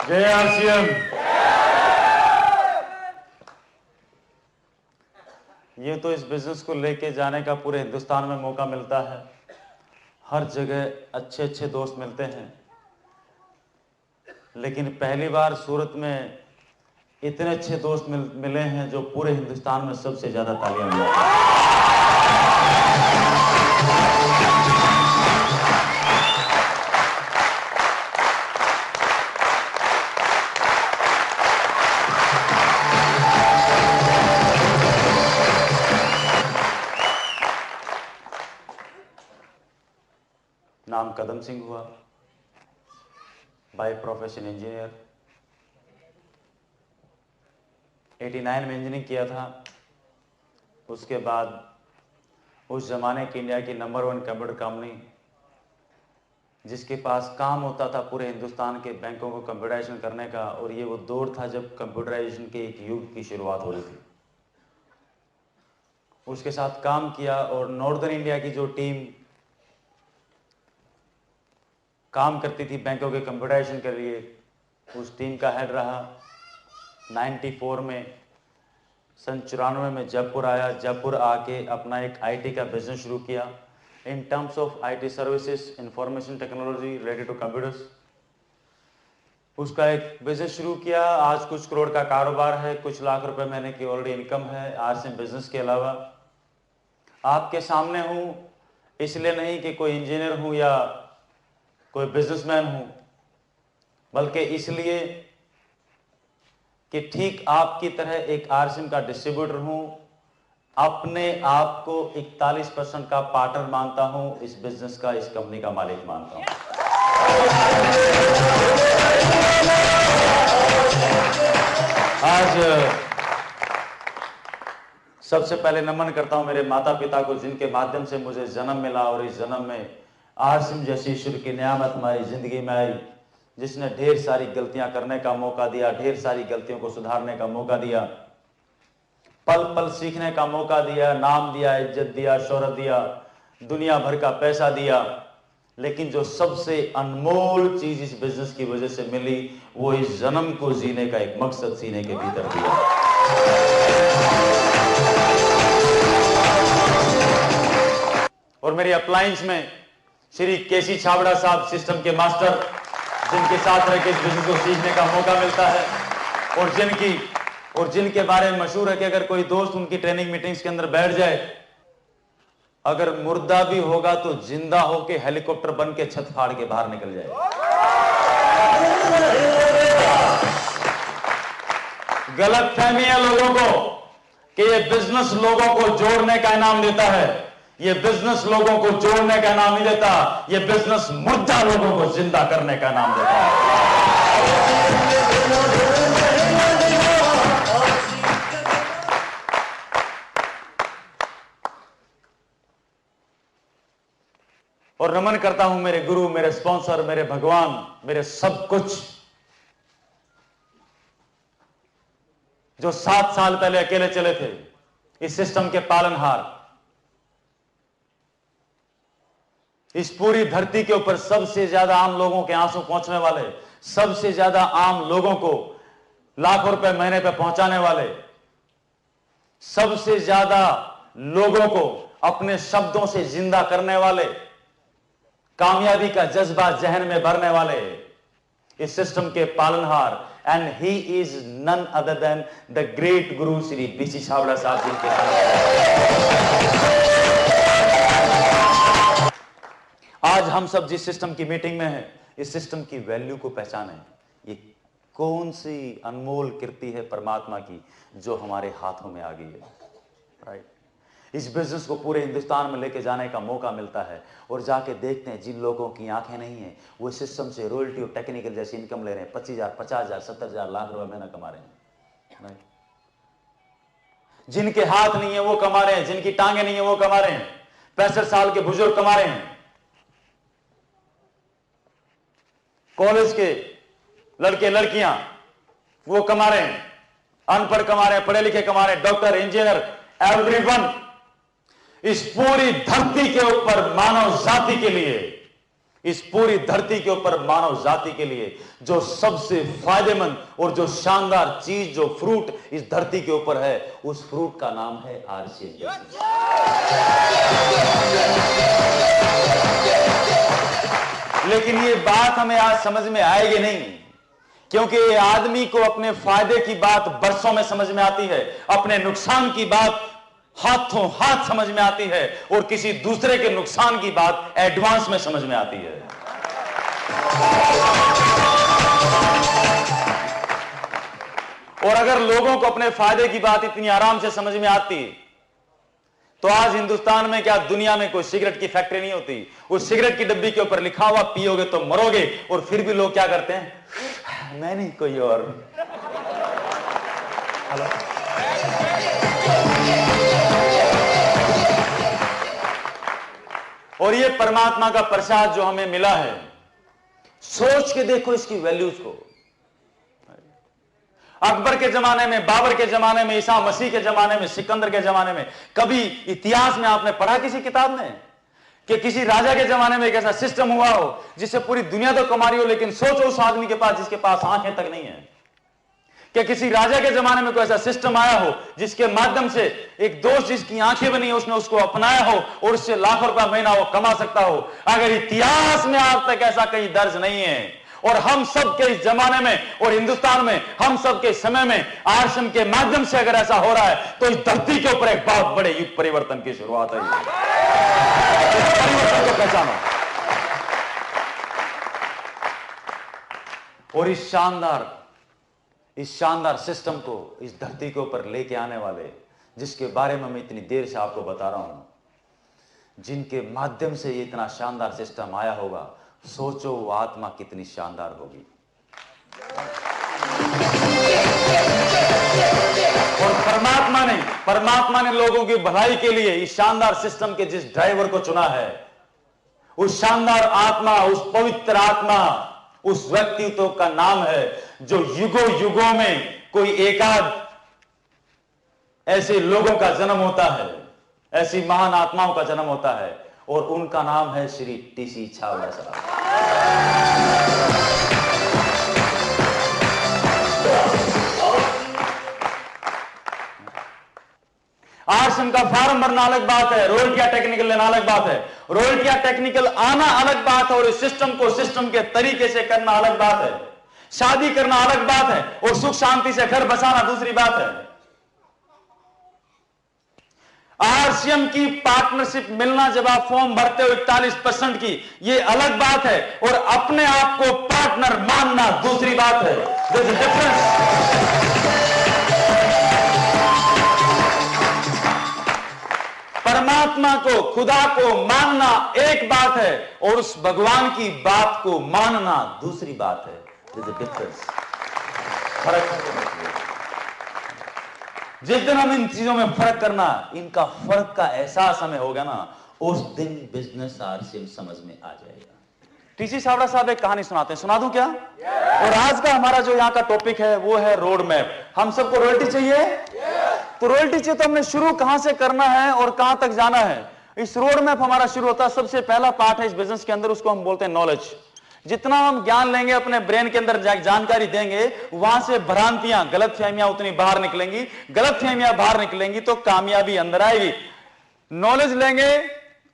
जय आरसीएम। ये तो इस बिजनेस को लेके जाने का पूरे हिंदुस्तान में मौका मिलता है। हर जगह अच्छे अच्छे दोस्त मिलते हैं, लेकिन पहली बार सूरत में इतने अच्छे दोस्त मिले हैं जो पूरे हिंदुस्तान में सबसे ज्यादा तालियां मिलती हैं। नाम कदम सिंह हुआ, बाय प्रोफेशन इंजीनियर। 89 में इंजीनियरिंग किया था। उसके बाद उस जमाने की इंडिया की नंबर 1 कंप्यूटर कंपनी, जिसके पास काम होता था पूरे हिंदुस्तान के बैंकों को कंप्यूटराइजेशन करने का, और ये वो दौर था जब कंप्यूटराइजेशन के एक युग की शुरुआत हो रही थी। उसके साथ काम किया और नॉर्दर्न इंडिया की जो टीम काम करती थी बैंकों के कंप्यूटराइजेशन के लिए, उस टीम का हेड रहा। 94 में, सन 94 में जयपुर आया। जयपुर आके अपना एक आईटी का बिजनेस शुरू किया in terms of IT services, information technology related to computers. उसका एक बिजनेस शुरू किया। आज कुछ करोड़ का कारोबार है, कुछ लाख रुपए महीने की ऑलरेडी इनकम है आज से बिजनेस के अलावा। आपके सामने हूं इसलिए नहीं कि कोई इंजीनियर हूं या कोई बिजनेसमैन हूं, बल्कि इसलिए कि ठीक आपकी तरह एक आरसीएम का डिस्ट्रीब्यूटर हूं। अपने आप को 41% का पार्टनर मानता हूं, इस बिजनेस का, इस कंपनी का मालिक मानता हूं। आज सबसे पहले नमन करता हूं मेरे माता पिता को, जिनके माध्यम से मुझे जन्म मिला, और इस जन्म में आरसीएम जैसी ईश्वर की नियामत हमारी जिंदगी में आई, जिसने ढेर सारी गलतियां करने का मौका दिया, ढेर सारी गलतियों को सुधारने का मौका दिया, पल पल सीखने का मौका दिया, नाम दिया, इज्जत दिया, शोहरत दिया, दुनिया भर का पैसा दिया। लेकिन जो सबसे अनमोल चीज इस बिजनेस की वजह से मिली, वो इस जन्म को जीने का एक मकसद सीने के भीतर दिया। और मेरी अपलायंस में श्री केसी छाबड़ा साहब, सिस्टम के मास्टर, जिनके साथ रह के इस बिजनेस को सीखने का मौका मिलता है, और जिनके बारे में मशहूर है कि अगर कोई दोस्त उनकी ट्रेनिंग मीटिंग्स के अंदर बैठ जाए, अगर मुर्दा भी होगा तो जिंदा होके हेलीकॉप्टर बन के छत फाड़ के बाहर निकल जाए। गलत फहमी है लोगों को कि ये बिजनेस लोगों को जोड़ने का इनाम देता है। ये बिजनेस लोगों को जोड़ने का नाम नहीं देता, ये बिजनेस मुर्दा लोगों को जिंदा करने का नाम देता है। और नमन करता हूं मेरे गुरु, मेरे स्पॉन्सर, मेरे भगवान, मेरे सब कुछ, जो 7 साल पहले अकेले चले थे, इस सिस्टम के पालनहार। इस पूरी धरती के ऊपर सबसे ज्यादा आम लोगों के आंसू पहुंचने वाले, सबसे ज्यादा आम लोगों को लाखों रुपए महीने पे पहुंचाने वाले, सबसे ज्यादा लोगों को अपने शब्दों से जिंदा करने वाले, कामयाबी का जज्बा जहन में भरने वाले, इस सिस्टम के पालनहार, and he is none other than the great guru Shri BC Chhabra साहब, जिनके आज हम सब जिस सिस्टम की मीटिंग में हैं, इस सिस्टम की वैल्यू को पहचानें। ये कौन सी अनमोल कृति है परमात्मा की जो हमारे हाथों में आ गई है, राइट। इस बिजनेस को पूरे हिंदुस्तान में लेके जाने का मौका मिलता है, और जाके देखते हैं जिन लोगों की आंखें नहीं है, वो सिस्टम से रॉयल्टी और टेक्निकल जैसी इनकम ले रहे हैं, 25,000, 50,000, 70,000 लाख रुपए महीना कमा रहे हैं, राइट। जिनके हाथ नहीं है वो कमा रहे हैं, जिनकी टांगे नहीं है वो कमा रहे हैं, 65 साल के बुजुर्ग कमा रहे हैं, कॉलेज के लड़के लड़कियां वो कमा रहे हैं, अनपढ़ कमा रहे हैं, पढ़े लिखे कमा रहे हैं, डॉक्टर, इंजीनियर, एवरीवन। इस पूरी धरती के ऊपर मानव जाति के लिए इस पूरी धरती के ऊपर मानव जाति के लिए जो सबसे फायदेमंद और जो शानदार चीज, जो फ्रूट इस धरती के ऊपर है, उस फ्रूट का नाम है RCM। लेकिन ये बात हमें आज समझ में आएगी नहीं, क्योंकि ये आदमी को अपने फायदे की बात बरसों में समझ में आती है, अपने नुकसान की बात हाथों हाथ समझ में आती है, और किसी दूसरे के नुकसान की बात एडवांस में समझ में आती है। और अगर लोगों को अपने फायदे की बात इतनी आराम से समझ में आती तो आज हिंदुस्तान में क्या दुनिया में कोई सिगरेट की फैक्ट्री नहीं होती। उस सिगरेट की डब्बी के ऊपर लिखा हुआ पियोगे तो मरोगे, और फिर भी लोग क्या करते हैं, मैं नहीं कोई और। हेलो, और ये परमात्मा का प्रसाद जो हमें मिला है, सोच के देखो इसकी वैल्यूज को। अकबर के जमाने में, बाबर के जमाने में, ईसा मसीह के जमाने में, सिकंदर के जमाने में, कभी इतिहास में आपने पढ़ा किसी किताब में कि किसी राजा के जमाने में एक ऐसा सिस्टम हुआ हो जिससे पूरी दुनिया तो कमा रही हो, लेकिन सोचो उस आदमी के पास जिसके पास आंखें तक नहीं है। कि किसी राजा के जमाने में कोई ऐसा सिस्टम आया हो जिसके माध्यम से एक दोस्त जिसकी आंखें बनी है उसने उसको अपनाया हो और उससे लाखों रुपया महीना वो कमा सकता हो। अगर इतिहास में आज तक ऐसा कहीं दर्ज नहीं है, और हम सब के इस जमाने में और हिंदुस्तान में हम सब के समय में RCM के माध्यम से अगर ऐसा हो रहा है, तो इस धरती के ऊपर एक बहुत बड़े युग परिवर्तन की शुरुआत है। परिवर्तन को पहचानो, और इस शानदार सिस्टम को इस धरती के ऊपर लेके आने वाले, जिसके बारे में मैं इतनी देर से आपको बता रहा हूं, जिनके माध्यम से ये इतना शानदार सिस्टम आया होगा, सोचो वो आत्मा कितनी शानदार होगी। और परमात्मा ने लोगों की भलाई के लिए इस शानदार सिस्टम के जिस ड्राइवर को चुना है, उस शानदार आत्मा, उस पवित्र आत्मा, उस व्यक्तित्व का नाम है जो युगों युगों में कोई एकाध ऐसे लोगों का जन्म होता है, ऐसी महान आत्माओं का जन्म होता है, और उनका नाम है श्री TC छाबड़ा साहब। RCM का फॉर्म भरना अलग बात है, रॉयल्टियां टेक्निकल लेना अलग बात है, रॉयल्टियां टेक्निकल आना अलग बात है, और इस सिस्टम को सिस्टम के तरीके से करना अलग बात है, शादी करना अलग बात है, और सुख शांति से घर बसाना दूसरी बात है। RCM की पार्टनरशिप मिलना जब आप फॉर्म भरते हो 41% की, ये अलग बात है, और अपने आप को पार्टनर मानना दूसरी बात है। There's a difference। परमात्मा को, खुदा को मानना एक बात है, और उस भगवान की बात को मानना दूसरी बात है। There's a difference। फर्क है। जिस दिन हम इन चीजों में फर्क करना, इनका फर्क का एहसास हमें होगा ना, उस दिन बिजनेस RCM समझ में आ जाएगा। TC छाबड़ा साहब एक कहानी सुनाते हैं, सुना दूं क्या? और आज का हमारा जो यहाँ का टॉपिक है वो है रोड मैप। हम सबको रॉयल्टी चाहिए, तो रॉयल्टी चाहिए तो हमने शुरू कहां से करना है और कहां तक जाना है। इस रोड मैप हमारा शुरू होता है, सबसे पहला पार्ट है इस बिजनेस के अंदर, उसको हम बोलते हैं नॉलेज। जितना हम ज्ञान लेंगे, अपने ब्रेन के अंदर जानकारी देंगे, वहां से भ्रांतियां, गलतफहमियां उतनी बाहर निकलेंगी। गलतफहमियां बाहर निकलेंगी तो कामयाबी अंदर आएगी। नॉलेज लेंगे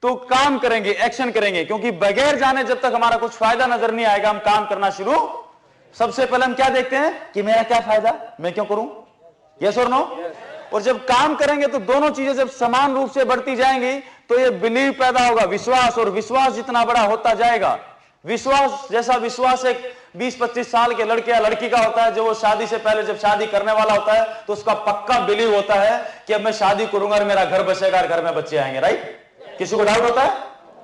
तो काम करेंगे, एक्शन करेंगे, क्योंकि बगैर जाने जब तक हमारा कुछ फायदा नजर नहीं आएगा, हम काम करना शुरू। सबसे पहले हम क्या देखते हैं कि मेरा क्या फायदा, मैं क्यों करूं, यस और नो। और जब काम करेंगे तो दोनों चीजें जब समान रूप से बढ़ती जाएंगी तो ये बिलीव पैदा होगा, विश्वास, और विश्वास जितना बड़ा होता जाएगा, विश्वास जैसा विश्वास एक 20-25 साल के लड़के या लड़की का होता है, जो वो शादी से पहले जब शादी करने वाला होता है तो उसका पक्का बिलीव होता है कि अब मैं शादी करूंगा और मेरा घर बसेगा और घर में बच्चे आएंगे, राइट। किसी को डाउट होता है,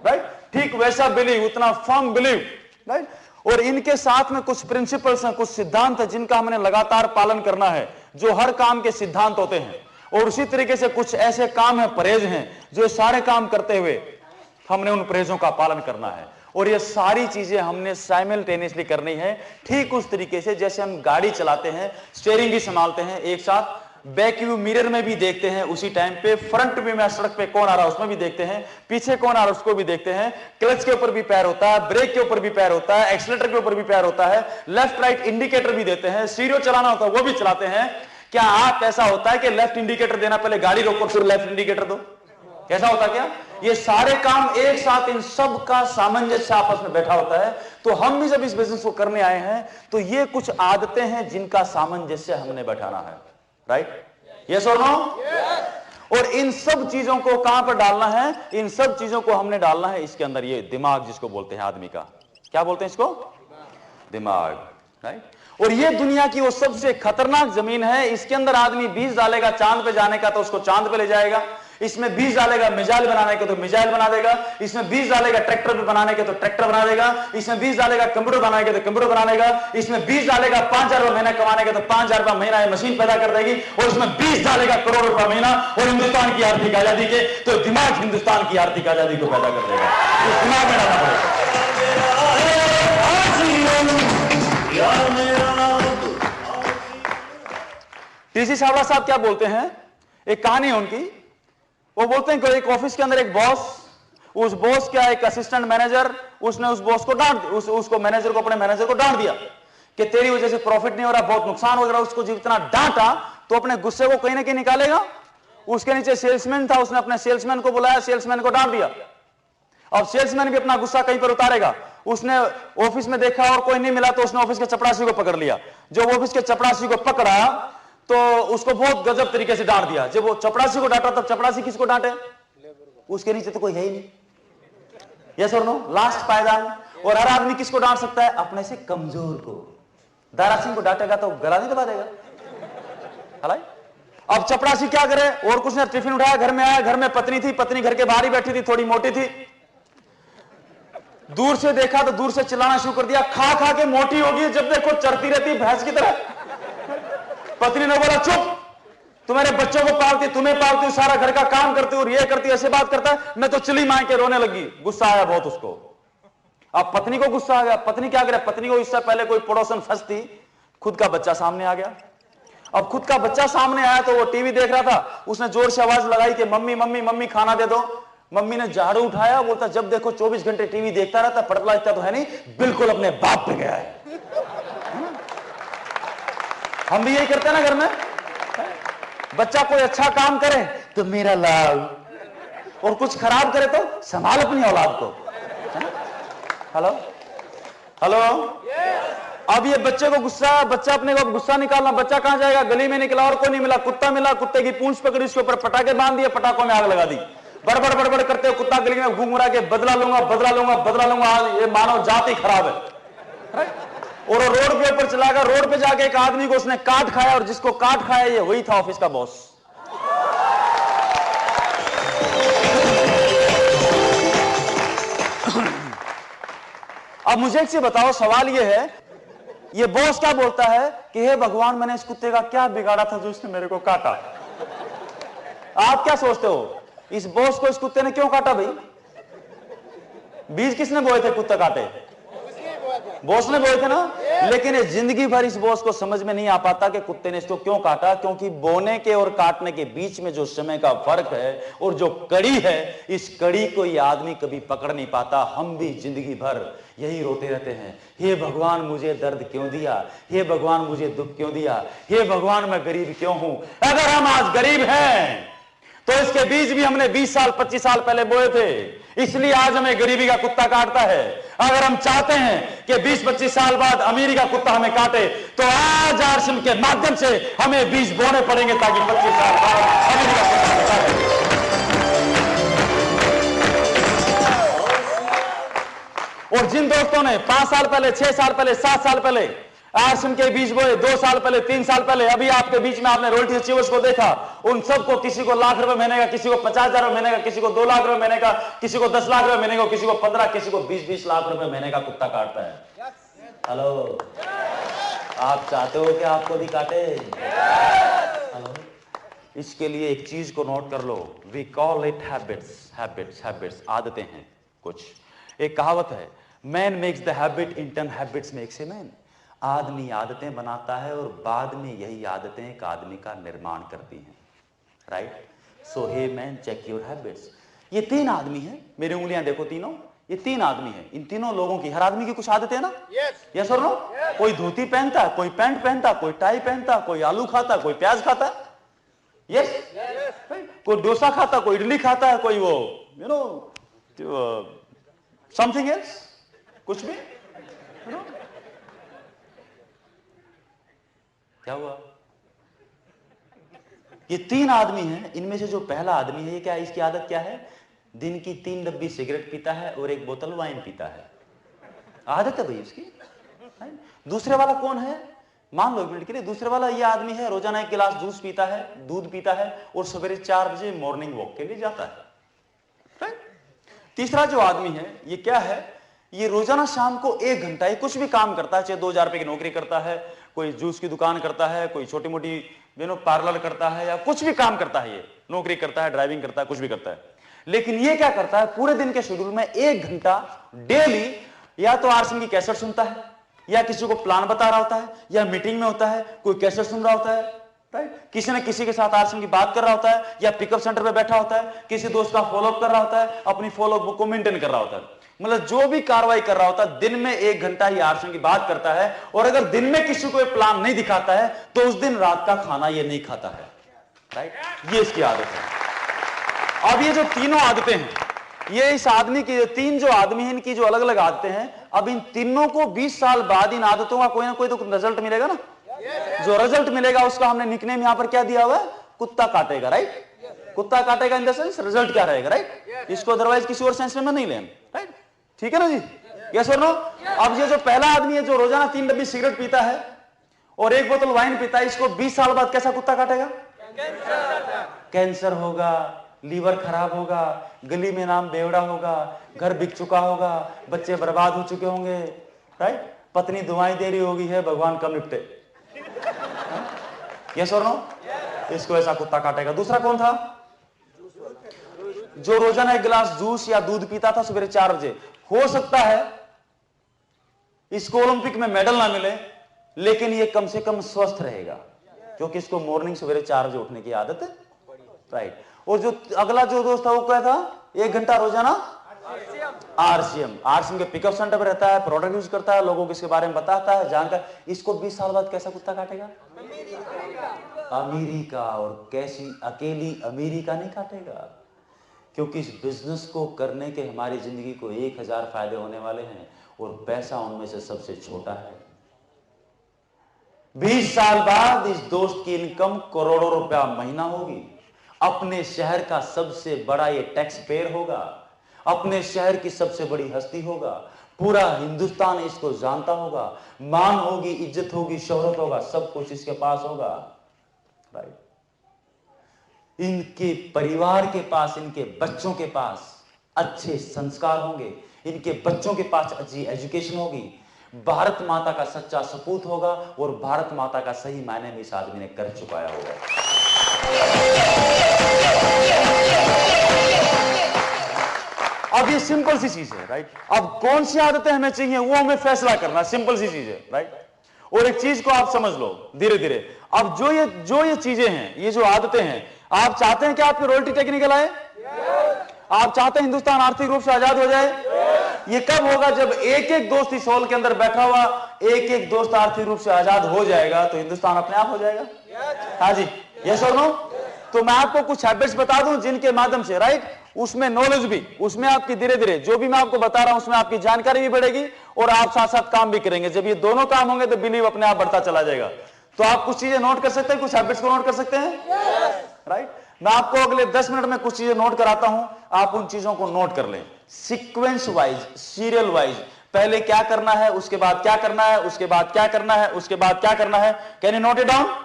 राइट। ठीक वैसा बिलीव, उतना फर्म बिलीव, राइट। और इनके साथ में कुछ प्रिंसिपल्स हैं, कुछ सिद्धांत है जिनका हमने लगातार पालन करना है, जो हर काम के सिद्धांत होते हैं। और उसी तरीके से कुछ ऐसे काम है, परहेज हैं, जो सारे काम करते हुए हमने उन परहेजों का पालन करना है। और ये सारी चीजें हमने साइमल्टेनियसली करनी है, ठीक उस तरीके से जैसे हम गाड़ी चलाते हैं, स्टीयरिंग भी संभालते हैं एक साथ, बैक व्यू मिरर में भी देखते हैं उसी टाइम पे, फ्रंट व्यू में सड़क पे कौन आ रहा है उसमें भी देखते हैं, पीछे कौन आ रहा है उसको भी देखते हैं, क्लच के ऊपर भी पैर होता है, ब्रेक के ऊपर भी पैर होता है, एक्सीलरेटर के ऊपर भी पैर होता है, लेफ्ट राइट इंडिकेटर भी देते हैं, स्टीरियो चलाना होता है वो भी चलाते हैं। क्या आप ऐसा होता है कि लेफ्ट इंडिकेटर देना, पहले गाड़ी रोको फिर लेफ्ट इंडिकेटर दो? कैसा होता क्या? ये सारे काम एक साथ, इन सब का सामंजस्य आपस में बैठा होता है। तो हम भी जब इस बिजनेस को करने आए हैं तो ये कुछ आदतें हैं जिनका सामंजस्य हमने बैठाना है। राइट? यस और नो? और इन सब चीजों को कहां पर डालना है? इन सब चीजों को हमने डालना है इसके अंदर, ये दिमाग जिसको बोलते हैं आदमी का। क्या बोलते हैं इसको? दिमाग। राइट? और ये दुनिया की वो सबसे खतरनाक जमीन है। इसके अंदर आदमी बीज डालेगा चांद पे जाने का तो उसको चांद पे ले जाएगा, इसमें बीज डालेगा मिसाइल बनाने के तो मिसाइल बना देगा, इसमें बीज डालेगा ट्रैक्टर पे बनाने के तो ट्रैक्टर बना देगा, इसमें बीज डालेगा कंप्यूटर बनाने के तो कंप्यूटर बना देगा, इसमें बीज डालेगा 5,000 रुपए महीना कमाने के तो 5,000 रुपए महीना ये मशीन पैदा कर देगी, और इसमें बीज डालेगा करोड़ रुपए महीना और हिंदुस्तान की आर्थिक आजादी के तो दिमाग हिंदुस्तान की आर्थिक आजादी को पैदा कर देगा। इस दिमाग में डालना पड़ेगा। टीसी सावड़ा साहब क्या बोलते हैं, एक कहानी है उनकी। वो बोलते हैं कि एक ऑफिस के अंदर एक बॉस, उस बॉस का एक असिस्टेंट मैनेजर, उसने उस बॉस को उसको मैनेजर को, अपने मैनेजर को डांट दिया कि तेरी वजह से प्रॉफिट नहीं हो रहा, बहुत नुकसान हो रहा। उसको जितना डांटा तो अपने गुस्से को कहीं ना कहीं निकालेगा। उसके नीचे सेल्समैन था, उसने अपने सेल्समैन को बुलाया, सेल्समैन को डांट दिया। अब सेल्समैन भी अपना गुस्सा कहीं पर उतारेगा। उसने ऑफिस में देखा और कोई नहीं मिला तो उसने ऑफिस के चपरासी को पकड़ लिया। जब ऑफिस के चपरासी को पकड़ा तो उसको बहुत गजब तरीके से डांट दिया। जब वो चपरासी को डांटा तब चपरासी किसको डांटे? उसके नीचे तो कोई है ही नहीं। यस और नो? लास्ट पायदान। और हर आदमी किसको डांट सकता है? अपने से कमजोर को। दारा सिंह को डांटेगा तो गला नहीं दबा देगा। हलाई? अब चपरासी क्या करे? और कुछ ने टिफिन उठाया, घर में आया, घर में पत्नी थी, पत्नी घर के बाहर ही बैठी थी, थोड़ी मोटी थी। दूर से देखा तो दूर से चिल्लाना शुरू कर दिया, खा खा के मोटी होगी, जब देखो चरती रहती भैंस की तरह। पत्नी ने बोला, चुप, तुम्हारे बच्चों को पालती, तुम्हें पालती, सारा घर का काम करती और ये करती, ऐसे बात करता है। मैं तो चिल्ली मार के रोने लगी। गुस्सा आया बहुत उसको। अब पत्नी को गुस्सा आ गया। पत्नी क्या करे? पत्नी को इससे पहले कोई पड़ोसन फंसती, खुद का बच्चा सामने आ गया। अब खुद का बच्चा सामने आया तो वो टीवी देख रहा था, उसने जोर से आवाज लगाई कि मम्मी मम्मी मम्मी खाना दे दो। मम्मी ने झाड़ू उठाया, बोलता जब देखो 24 घंटे टीवी देखता रहता, पढ़ता लिखता तो है नहीं, बिल्कुल अपने बाप पे गया है। हम भी यही करते हैं ना घर में। बच्चा कोई अच्छा काम करे तो मेरा लाल, और कुछ खराब करे तो संभाल अपनी औलाद को। Hello hello. अब ये बच्चे को गुस्सा, बच्चा अपने को गुस्सा निकालना, बच्चा कहां जाएगा? गली में निकला और कोई नहीं मिला, कुत्ता मिला, कुत्ते की पूंछ पकड़ी, उसके ऊपर पटाखे बांध दिए, पटाखों में आग लगा दी। बड़बड़ बड़बड़ करते हुए कुत्ता गली में घूम रहा के बदला लूंगा बदला लूंगा बदला लूंगा। ये मानव जाति खराब है। और वो रोड के ऊपर चला गया। रोड पे जाके एक आदमी को उसने काट खाया, और जिसको काट खाया ये वही था ऑफिस का बॉस। अब मुझे एक चीज बताओ, सवाल ये है, ये बॉस क्या बोलता है कि हे भगवान, मैंने इस कुत्ते का क्या बिगाड़ा था जो इसने मेरे को काटा? आप क्या सोचते हो, इस बॉस को इस कुत्ते ने क्यों काटा? भाई बीज किसने बोए थे? कुत्ता काटे बॉस ने बोए थे ना। लेकिन जिंदगी भर इस बॉस को समझ में नहीं आ पाता कि कुत्ते ने इसको क्यों काटा, क्योंकि बोने के और काटने के बीच में जो समय का फर्क है और जो कड़ी है, इस कड़ी को ये आदमी कभी पकड़ नहीं पाता। हम भी जिंदगी भर यही रोते रहते हैं, हे भगवान मुझे दर्द क्यों दिया, हे भगवान मुझे दुख क्यों दिया, हे भगवान मैं गरीब क्यों हूं। अगर हम आज गरीब हैं तो इसके बीज भी हमने 20 साल 25 साल पहले बोए थे, इसलिए आज हमें गरीबी का कुत्ता काटता है। अगर हम चाहते हैं कि 20-25 साल बाद अमीरी का कुत्ता हमें काटे, तो आज आरसीएम के माध्यम से हमें बीज बोने पड़ेंगे ताकि 25 साल बाद अमीरी का कुत्ता काटे। और जिन दोस्तों ने 5 साल पहले, 6 साल पहले, 7 साल पहले आरसीएम के बीज बोए, 2 साल पहले, 3 साल पहले, अभी आपके बीच में आपने रॉयल्टी अचीवर्स को देखा, उन सबको किसी को लाख रुपए महीने का, किसी को 50,000 रुपए महीने का, किसी को 2 लाख रुपए महीने का, किसी को 10 लाख रुपए महीने का, किसी को 15, किसी को 20-20 लाख रुपए महीने का कुत्ता काटता है। हेलो, आप चाहते हो कि आपको भी काटे? हेलो, इसके लिए एक चीज को नोट कर लो, we call it habits. Habits, habits, आदतें हैं कुछ। एक कहावत है, man makes the habit in turn, habits makes a man. आदमी आदतें बनाता है और बाद में यही आदतें एक आदमी का निर्माण करती हैं, right? So hey man, check your habits. ये 3 आदमी हैं, मेरी उंगलियां देखो तीनों, ये 3 आदमी हैं। इन तीनों लोगों की, हर आदमी की कुछ आदतें है ना? यस और नो? कोई धोती पहनता है, कोई पैंट पहनता, कोई टाई पहनता, कोई आलू खाता, कोई प्याज खाता है, यस? कोई डोसा खाता, कोई इडली खाता है, कोई वो यू नो समथिंग एल्स, कुछ भी। क्या हुआ? ये 3 आदमी हैं, इनमें से जो पहला आदमी है, ये क्या, इसकी आदत क्या है? दिन की 3 डब्बी सिगरेट पीता है और 1 बोतल वाइन पीता है। आदत है भाई इसकी। दूसरे वाला कौन है? मान लो एक मिनट के लिए, दूसरे वाला ये आदमी है, रोजाना 1 गिलास जूस पीता है, दूध पीता है और सवेरे 4 बजे मॉर्निंग वॉक के लिए जाता है। तीसरा जो आदमी है, ये क्या है? ये रोजाना शाम को 1 घंटा ये कुछ भी काम करता है, चाहे 2000 रुपए की नौकरी करता है, कोई जूस की दुकान करता है, कोई छोटी मोटी पार्लर करता है, या कुछ भी काम करता है, ये नौकरी करता है, ड्राइविंग करता है, कुछ भी करता है। लेकिन ये क्या करता है? पूरे दिन के शेड्यूल में 1 घंटा डेली या तो आरसीएम की कैसेट सुनता है, या किसी को प्लान बता रहा होता है, या मीटिंग में होता है, कोई कैसेट सुन रहा होता है, राइट? किसी न किसी के साथ आरसीएम की बात कर रहा होता है, या पिकअप सेंटर पे बैठा होता है, किसी दोस्त का फॉलोअप कर रहा होता है, अपनी फॉलोअप बुक को मेंटेन कर रहा होता है। मतलब जो भी कार्रवाई कर रहा होता है, दिन में 1 घंटा ही आरसीएम की बात करता है। और अगर दिन में किसी को प्लान नहीं दिखाता है तो उस दिन रात का खाना ये नहीं खाता है, राइट? ये इसकी आदत है। अब ये जो तीनों आदतें हैं, ये इस आदमी की, 3 जो आदमी हैं, इनकी जो अलग अलग आदतें हैं, अब इन तीनों को 20 साल बाद इन आदतों का कोई ना कोई तो रिजल्ट मिलेगा ना। जो रिजल्ट मिलेगा उसका हमने निकनेम यहां पर क्या दिया हुआ है? कुत्ता काटेगा, राइट? कुत्ता काटेगा इन द सेंस रिजल्ट क्या रहेगा, राइट? इसको अदरवाइज किसी और सेंस में नहीं लेना, राइट? ठीक है ना जी? यस और नो? अब ये जो पहला आदमी है, जो रोजाना 3 डब्बी सिगरेट पीता है और 1 बोतल वाइन पीता है, इसको 20 साल बाद कैसा कुत्ता काटेगा? कैंसर होगा, लीवर खराब होगा, गली में नाम बेवड़ा होगा, घर बिक चुका होगा, बच्चे बर्बाद हो चुके होंगे, राइट? पत्नी दुआएं दे रही होगी, है भगवान कब निपटे। यस और नो? इसको ऐसा कुत्ता काटेगा। दूसरा कौन था? जो रोजाना 1 गिलास जूस या दूध पीता था सवेरे 4 बजे। हो सकता है इसको ओलंपिक में मेडल ना मिले, लेकिन ये कम से कम स्वस्थ रहेगा, क्योंकि इसको मॉर्निंग सवेरे 4 बजे उठने की आदत है, राइट? और जो अगला जो दोस्त था वो क्या था? 1 घंटा रोजाना आरसीएम के पिकअप सेंटर पर रहता है, प्रोडक्ट यूज करता है, लोगों को इसके बारे में बताता है, जानकर। इसको 20 साल बाद कैसा कुत्ता काटेगा? अमेरिका। और कैसी अकेली अमेरिका नहीं काटेगा, क्योंकि इस बिजनेस को करने के हमारी जिंदगी को 1000 फायदे होने वाले हैं और पैसा उनमें से सबसे छोटा है। 20 साल बाद इस दोस्त की इनकम करोड़ों रुपया महीना होगी। अपने शहर का सबसे बड़ा ये टैक्स पेयर होगा, अपने शहर की सबसे बड़ी हस्ती होगा, पूरा हिंदुस्तान इसको जानता होगा, मान होगी, इज्जत होगी, शोहरत होगा, सब कुछ इसके पास होगा, राइट? इनके परिवार के पास, इनके बच्चों के पास अच्छे संस्कार होंगे, इनके बच्चों के पास अच्छी एजुकेशन होगी, भारत माता का सच्चा सपूत होगा और भारत माता का सही मायने में इस आदमी ने कर चुकाया होगा। अब ये सिंपल सी चीज है, राइट? अब कौन सी आदतें हमें चाहिए वो हमें फैसला करना, सिंपल सी चीज है, राइट? और एक चीज को आप समझ लो धीरे धीरे। अब जो ये चीजें हैं, ये जो आदतें हैं, आप चाहते हैं कि आपकी रॉयल्टी टेक्निकल आए? आप चाहते हैं हिंदुस्तान आर्थिक रूप से आजाद हो जाए? ये कब होगा? जब एक एक दोस्त इस हॉल के अंदर बैठा हुआ एक एक दोस्त आर्थिक रूप से आजाद हो जाएगा, तो हिंदुस्तान अपने आप हो जाएगा। हाँ जी, यस और नो? तो मैं आपको कुछ हैबिट्स बता दूं जिनके माध्यम से, राइट, उसमें नॉलेज भी, उसमें आपकी धीरे धीरे जो भी मैं आपको बता रहा हूं उसमें आपकी जानकारी भी बढ़ेगी और आप साथ साथ काम भी करेंगे। जब ये दोनों काम होंगे तो बिलीव अपने आप बढ़ता चला जाएगा। तो आप कुछ चीजें नोट कर सकते हैं, कुछ हैबिट्स को नोट कर सकते हैं, राइट? मैं आपको अगले 10 मिनट में कुछ चीजें नोट कराता हूं, आप उन चीजों को नोट कर लें सीक्वेंस वाइज, सीरियल वाइज। पहले क्या करना है, उसके बाद क्या करना है, उसके बाद क्या करना है, उसके बाद क्या करना है। Can you note it down?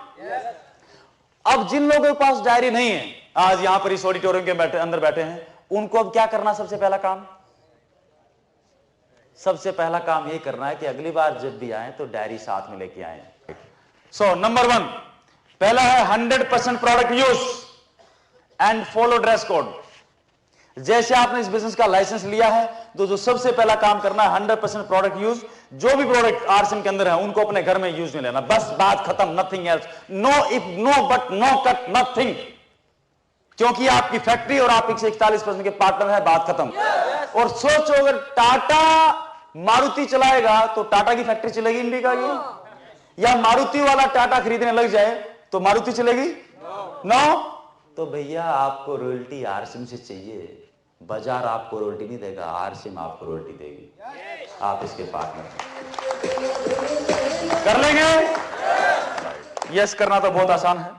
अब जिन लोगों के पास डायरी नहीं है, आज यहां पर इस ऑडिटोरियम के अंदर बैठे हैं, उनको अब क्या करना? सबसे पहला काम, सबसे पहला काम ये करना है कि अगली बार जब भी आए तो डायरी साथ में लेके आए। सो नंबर 1 पहला है 100% product use and follow dress code. जैसे आपने इस बिजनेस का लाइसेंस लिया है तो जो सबसे पहला काम करना है 100% प्रोडक्ट यूज। जो भी प्रोडक्ट आरसीएम के अंदर है उनको अपने घर में यूज नहीं लेना, बस बात खत्म, nothing else, no if no but no cut nothing, क्योंकि आपकी फैक्ट्री और आप 41% के पार्टनर है, बात खत्म। और सोचो अगर टाटा मारुति चलाएगा तो टाटा की फैक्ट्री चलेगी इंडिया की, या मारुति वाला टाटा खरीदने लग जाए तो मारुति चलेगी? नो। तो भैया आपको रॉयल्टी आरसीएम से चाहिए, बाजार आपको रॉयल्टी नहीं देगा, आरसीएम आपको रॉयल्टी देगी, आप इसके पार्टनर कर लेंगे। यस करना तो बहुत आसान है।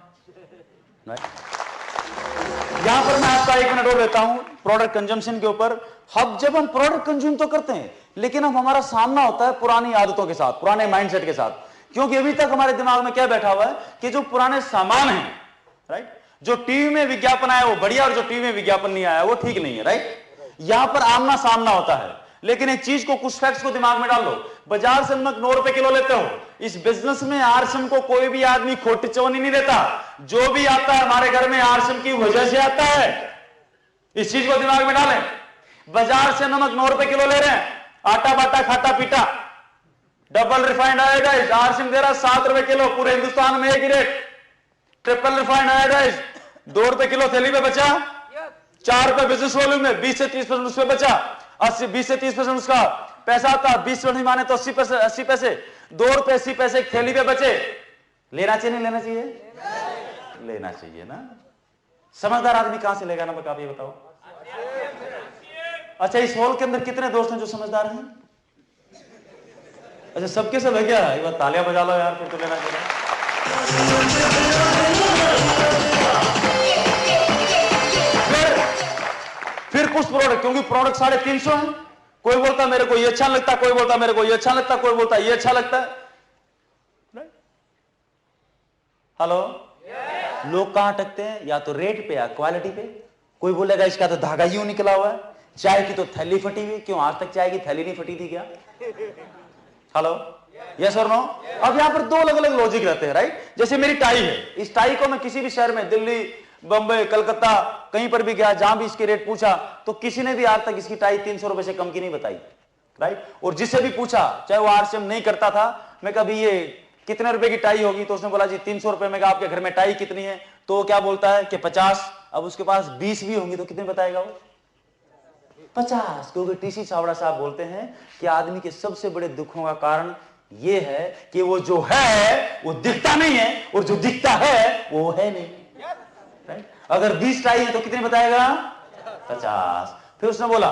यहां पर मैं आपका 1 मिनट और लेता हूं प्रोडक्ट कंजम्पशन के ऊपर। अब जब हम प्रोडक्ट कंज्यूम तो करते हैं, लेकिन अब हमारा सामना होता है पुरानी आदतों के साथ, पुराने माइंडसेट के साथ, क्योंकि अभी तक हमारे दिमाग में क्या बैठा हुआ है कि जो पुराने सामान हैं, राइट, जो टीवी में विज्ञापन आया वो बढ़िया और जो टीवी में विज्ञापन नहीं आया वो ठीक नहीं है, राइट। यहां पर आमना सामना होता है, लेकिन एक चीज को, कुछ फैक्ट्स को दिमाग में डाल लो। बाजार से नमक 9 रुपए किलो लेते हो, इस बिजनेस में आरसीएम को कोई भी आदमी खोटी चवनी नहीं देता। जो भी आता है हमारे घर में आरसीएम की वजह से आता है, इस चीज को दिमाग में डालें। बाजार से नमक 9 रुपए किलो ले रहे हैं, आटा बाटा खाता पीटा, डबल रिफाइंड आयोडाइज आरसीएम दे रहा 7 रुपए किलो, पूरे हिंदुस्तान में एक ही रेट। ट्रिपल रिफाइंड आयोडाइज 2 रुपए किलो थैली पे बचा, 4 रुपए बिजनेस वॉल्यूम में, 20 से 30% उस पर बचा, 20 से 30% उसका पैसा आता, 20 नहीं माने तो 80 पैसे, 2 रुपए 80 पैसे एक थैली पे बचे। लेना चाहिए नहीं लेना चाहिए? लेना चाहिए ना। समझदार आदमी कहां से लेगा नमक, आप ये बताओ। अच्छा, इस हॉल के अंदर कितने दोस्त हैं जो समझदार हैं? अच्छा, सबके सब है क्या? एक बार तालियां बजा लो यार, फिर तो लेना चाहिए। फिर कुछ प्रोडक्ट, क्योंकि प्रोडक्ट 350 है, कोई बोलता मेरे को ये अच्छा लगता, कोई बोलता मेरे को ये अच्छा लगता, कोई बोलता ये अच्छा लगता है। हेलो, लोग कहां अटकते हैं? या तो रेट पे या क्वालिटी पे। कोई बोलेगा इसका तो धागा यूं निकला हुआ है, चाय की तो थैली फटी हुई, क्यों आज तक चाय की थैली नहीं फटी थी क्या? हेलो, यस और नो? अब यहां पर 2 अलग अलग लॉजिक रहते हैं, राइट। जैसे मेरी टाई है, इस टाई को मैं किसी भी शहर में, दिल्ली, बंबई, कलकत्ता, कहीं पर भी गया, जहां भी इसके रेट पूछा तो किसी ने भी आज तक इसकी टाई 300 रुपए से कम की नहीं बताई, राइट। और जिससे भी पूछा, चाहे वो आरसीएम नहीं करता था, मैं कभी ये कितने रुपए की टाई होगी, तो उसने बोला जी 300 रुपए में। कहा आपके घर में टाई कितनी है? तो वो क्या बोलता है कि 50। अब उसके पास 20 भी होंगी तो कितने बताएगा वो? 50। क्योंकि टीसी छावड़ा साहब बोलते हैं कि आदमी के सबसे बड़े दुखों का कारण ये है कि वो जो है वो दिखता नहीं है, और जो दिखता है वो है नहीं। अगर 20 टाई है तो कितने बताएगा? 50। फिर उसने बोला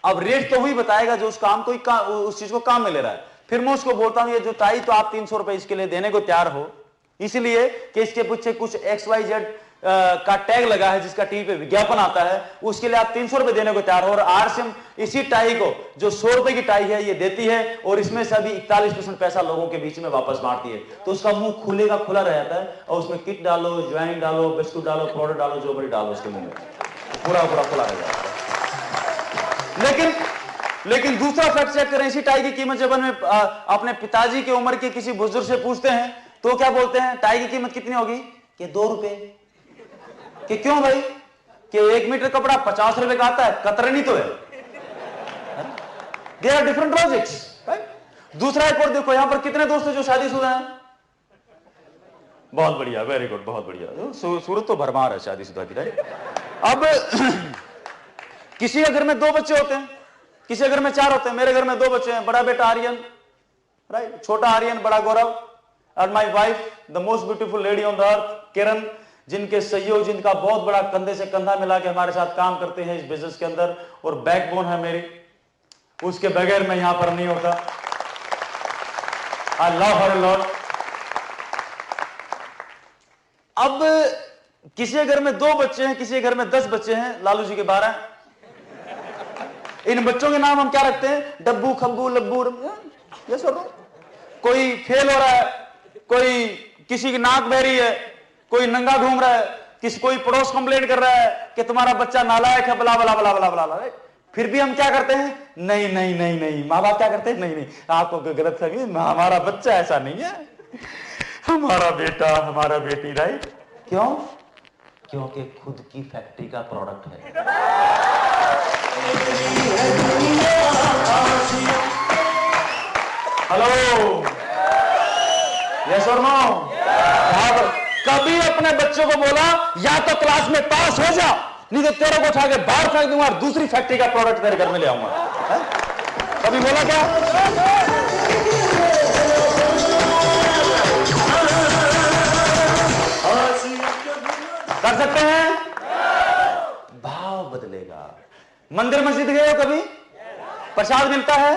अब रेट तो वही बताएगा जो उस काम को, उस चीज को काम में ले रहा है। फिर मैं उसको बोलता हूं ये जो टाई तो आप 300 रुपए इसके लिए देने को तैयार हो, इसलिए कि इसके पीछे कुछ XYZ का टैग लगा है जिसका टीवी पे विज्ञापन आता है, उसके लिए आप 300 रुपए देने को तैयार हो। और आरसीएम इसी टाई को, जो 100 रुपए की टाई है, ये देती है और इसमें से अभी 41% पैसा लोगों के बीच में वापस बांटती है। तो उसका मुंह खुलेगा खुला रहता है, और उसमें किट डालो, ज्वाइन डालो, बिस्कुट डालो, पाउडर डालो, जो बड़ी डालो उसके मुंह में, पूरा पूरा खुला रह जाता है। लेकिन दूसरा फैक्ट चेक करें, इसी टाई की कीमत जब हमें अपने पिताजी की उम्र के किसी बुजुर्ग से पूछते हैं तो क्या बोलते हैं? टाई की कीमत कितनी होगी? कि 2 रुपए। कि क्यों भाई? कि 1 मीटर कपड़ा 50 रुपए का आता है, कतरनी तो है। There are different logics, right. दूसरा एक और देखो, यहां पर कितने दोस्त हैं जो शादीशुदा हैं? बहुत बढ़िया, वेरी गुड, बहुत बढ़िया। सूरत तो भरमार है शादीशुदा की, राइट। अब किसी के घर में 2 बच्चे होते हैं, किसी के घर में 4 होते हैं। मेरे घर में 2 बच्चे हैं, बड़ा बेटा आर्यन, राइट, छोटा आर्यन, बड़ा गौरव, और my wife the most beautiful lady on the earth, Kiran, जिनके सहयोग, जिनका बहुत बड़ा कंधे से कंधा मिला के हमारे साथ काम करते हैं इस बिजनेस के अंदर, और बैकबोन है मेरी, उसके बगैर मैं यहां पर नहीं होता। I love her lot. अब किसी के घर में 2 बच्चे हैं, किसी के घर में 10 बच्चे हैं, लालू जी के 12। इन बच्चों के नाम हम क्या रखते हैं? डब्बू, खब्बू, लब्बू। ये सर, कोई फेल हो रहा है, कोई किसी की नाक बह रही है, कोई नंगा घूम रहा है, कोई पड़ोस कंप्लेंट कर रहा है कि तुम्हारा बच्चा नालायक है, बला बला बला बला बला। फिर भी हम क्या करते हैं? नहीं नहीं नहीं नहीं। माँ बाप क्या करते हैं? नहीं नहीं, आपको गलत फहमी, हमारा बच्चा ऐसा नहीं है, हमारा बेटा, हमारा बेटी, राइट। क्यों? क्योंकि खुद की फैक्ट्री का प्रोडक्ट है। हेलो, यस और नो? कभी अपने बच्चों को बोला या तो क्लास में पास हो जा, नहीं तो तेरे को उठा के बाहर फेंक दूंगा और दूसरी फैक्ट्री का प्रोडक्ट तेरे घर में ले आऊंगा? कभी बोला क्या? कर सकते हैं? भाव बदलेगा। मंदिर मस्जिद गए हो कभी? प्रसाद मिलता है,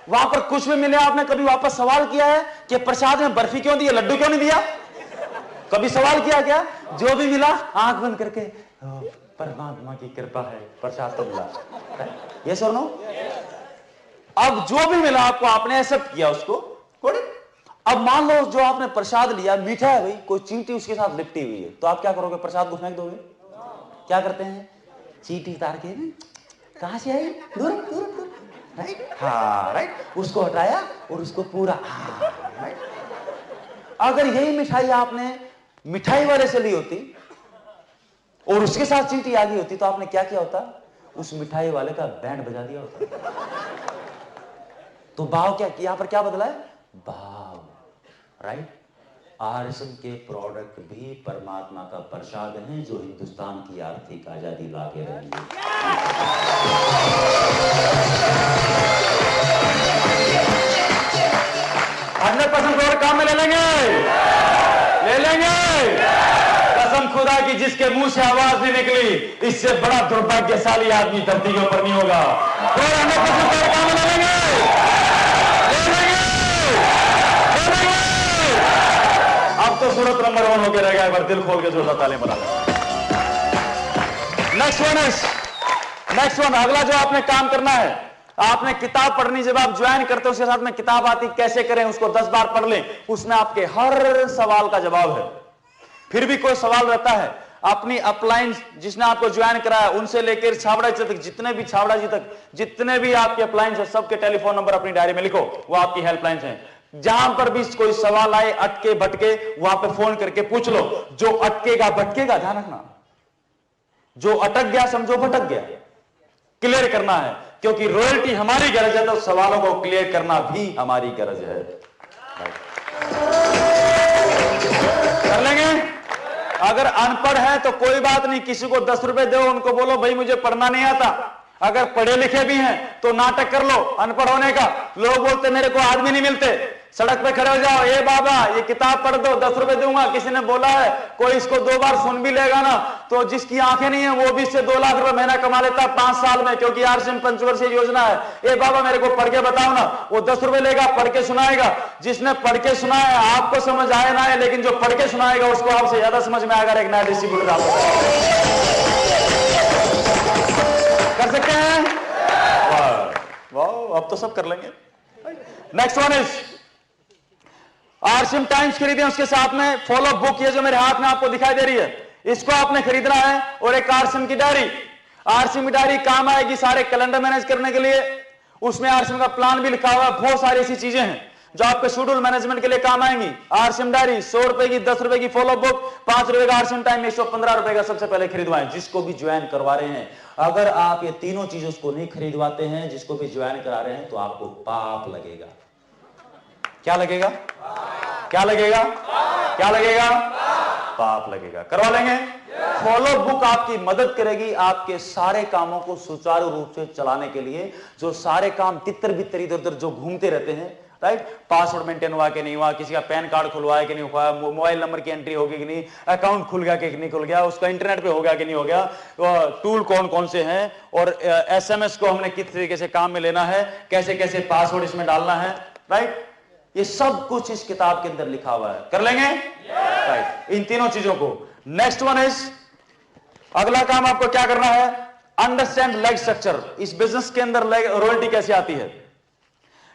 वहां पर कुछ भी मिले, आपने कभी वापस सवाल किया है कि प्रसाद में बर्फी क्यों दी है, लड्डू क्यों नहीं दिया? कभी सवाल किया क्या? जो भी मिला आंख बंद करके परमात्मा की कृपा है, प्रसाद तो मिला। ये सुनो, अब जो भी मिला आपको, आपने एक्सेप्ट किया उसको। अब मान लो जो आपने प्रसाद लिया मीठा है भाई, कोई चींटी उसके साथ लिपटी हुई है, तो आप क्या करोगे? प्रसाद को फेंक दोगे? क्या करते हैं? चींटी उतार के कहां से आई, दूर दूर दूर, राइट? हाँ राइट, उसको हटाया और उसको पूरा, राइट। अगर यही मिठाई आपने मिठाई वाले से ली होती और उसके साथ चींटी आ गई होती, तो आपने क्या किया होता? उस मिठाई वाले का बैंड बजा दिया होता। तो भाव क्या, यहां पर क्या बदला है? भाव, राइट? आरएसएम के प्रोडक्ट भी परमात्मा का प्रसाद हैं, जो हिंदुस्तान की आर्थिक आजादी ला के रहेंगे। 100% प्रोडक्ट काम में ले लेंगे, ले लेंगे। कसम खुदा की, जिसके मुंह से आवाज नहीं निकली, इससे बड़ा दुर्भाग्यशाली आदमी धरती के ऊपर नहीं होगा। 100% प्रोडक्ट काम में ले लेंगे, ले लेंगे, ले लेंगे। अब तो सूरत नंबर 1 होकर रह गया। एक बार दिल खोल के जोरदार ताली बजा। नेक्स्ट वन, अगला जो आपने काम करना है, आपने किताब पढ़नी, जब आप ज्वाइन करते हो उसके साथ में किताब आती, कैसे करें उसको 10 बार पढ़ लें, उसमें आपके हर सवाल का जवाब है। फिर भी कोई सवाल रहता है, अपनी अपलाइन जिसने आपको ज्वाइन कराया उनसे लेकर छावड़ा जी तक, जितने भी छावड़ा जी तक जितने भी आपके अपलाइंस है, सबके टेलीफोन नंबर अपनी डायरी में लिखो, वो आपकी हेल्पलाइंस हैं। जहां पर भी कोई सवाल आए, अटके भटके, वहां पे फोन करके पूछ लो। जो अटकेगा भटकेगा, ध्यान रखना, जो अटक गया समझो भटक गया, क्लियर करना है, क्योंकि रॉयल्टी हमारी गरज है, तो सवालों को क्लियर करना भी हमारी गरज है। कर लेंगे? अगर अनपढ़ है तो कोई बात नहीं, किसी को 10 रुपए दो, उनको बोलो भाई मुझे पढ़ना नहीं आता। अगर पढ़े लिखे भी हैं तो नाटक कर लो अनपढ़ होने का। लोग बोलते मेरे को आदमी नहीं मिलते, सड़क पे खड़े हो जाओ, ए बाबा ये किताब पढ़ दो, 10 रुपए दूंगा। किसी ने बोला है, कोई इसको 2 बार सुन भी लेगा ना, तो जिसकी आंखें नहीं है वो भी इससे 2 लाख रुपए महीना कमा लेता है 5 साल में, क्योंकि आरसीएम पंचवर्षीय योजना है। ए बाबा मेरे को पढ़ के बताओ ना, वो 10 रुपए लेगा, पढ़ के सुनाएगा। जिसने पढ़ के सुनाया आपको समझ आए ना आए, लेकिन जो पढ़ के सुनाएगा उसको आपसे ज्यादा समझ में आएगा। एक नया डिस्ट्रीब्यूटर आपको कर सकते हैं। वाह, अब तो सब कर लेंगे। Next one is RCM times खरीदे, उसके साथ में फॉलो बुक, ये जो मेरे हाथ में आपको दिखाई दे रही है, इसको आपने खरीदना है, और एक आरसीएम की डायरी। आरसीएम की डायरी काम आएगी सारे कैलेंडर मैनेज करने के लिए। उसमें आरसीएम का प्लान भी लिखा हुआ है, बहुत सारी ऐसी चीजें हैं जो आपके शेड्यूल मैनेजमेंट के लिए काम आएंगी। आरसीएम डायरी 100 रुपए की, 10 रुपए की फॉलो बुक, 5 रुपए का आरसीएम टाइम, 115 रुपए का सबसे पहले खरीदवाएं, जिसको भी ज्वाइन करवा रहे हैं। अगर आप ये तीनों चीजों को नहीं खरीदवाते हैं, जिसको भी ज्वाइन करा रहे हैं, तो आपको पाप लगेगा। क्या लगेगा? क्या लगेगा? क्या लगेगा? पाप लगेगा। करवा लेंगे? फॉलो बुक आपकी मदद करेगी आपके सारे कामों को सुचारू रूप से चलाने के लिए। जो सारे काम तितर बितर इधर उधर जो घूमते रहते हैं, राइट? पासवर्ड मेंटेन हुआ कि नहीं हुआ, किसी का पैन कार्ड खुलवाया कि नहीं हुआ, मोबाइल नंबर की एंट्री होगी कि नहीं, अकाउंट खुल गया कि नहीं खुल गया, उसका इंटरनेट पे हो गया कि नहीं हो गया, टूल कौन कौन से हैं, और एसएमएस को हमने किस तरीके से काम में लेना है, कैसे कैसे पासवर्ड इसमें डालना है, राइट? ये सब कुछ इस किताब के अंदर लिखा हुआ है। कर लेंगे? राइट, इन तीनों चीजों को। नेक्स्ट वन इज, अगला काम आपको क्या करना है? Understand leg structure. इस बिजनेस के अंदर रॉयल्टी कैसे आती है?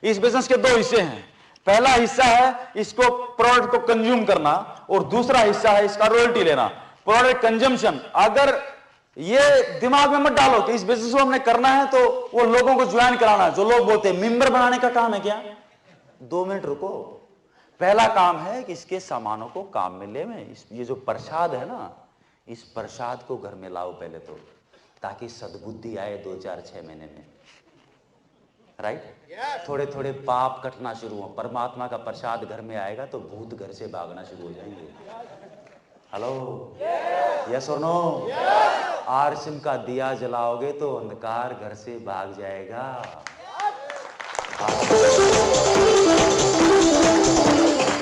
इस बिजनेस के 2 हिस्से हैं। पहला हिस्सा है इसको प्रोडक्ट को कंज्यूम करना, और दूसरा हिस्सा है इसका रॉयल्टी लेना, प्रोडक्ट कंजम्पशन। अगर ये दिमाग में मत डालो कि इस बिजनेस को हमने करना है तो वो लोगों को ज्वाइन कराना है। जो लोग बोलते हैं मेंबर बनाने का काम है, क्या? 2 मिनट रुको। पहला काम है कि इसके सामानों को काम में ले में। ये जो प्रसाद है ना, इस प्रसाद को घर में लाओ पहले तो, ताकि सद्बुद्धि आए 2-4-6 महीने में, राइट। थोड़े थोड़े पाप कटना शुरू हो, परमात्मा का प्रसाद घर में आएगा तो भूत घर से भागना शुरू हो जाएंगे। हेलो, यस और नो? आरसिम का दिया जलाओगे तो अंधकार घर से भाग जाएगा।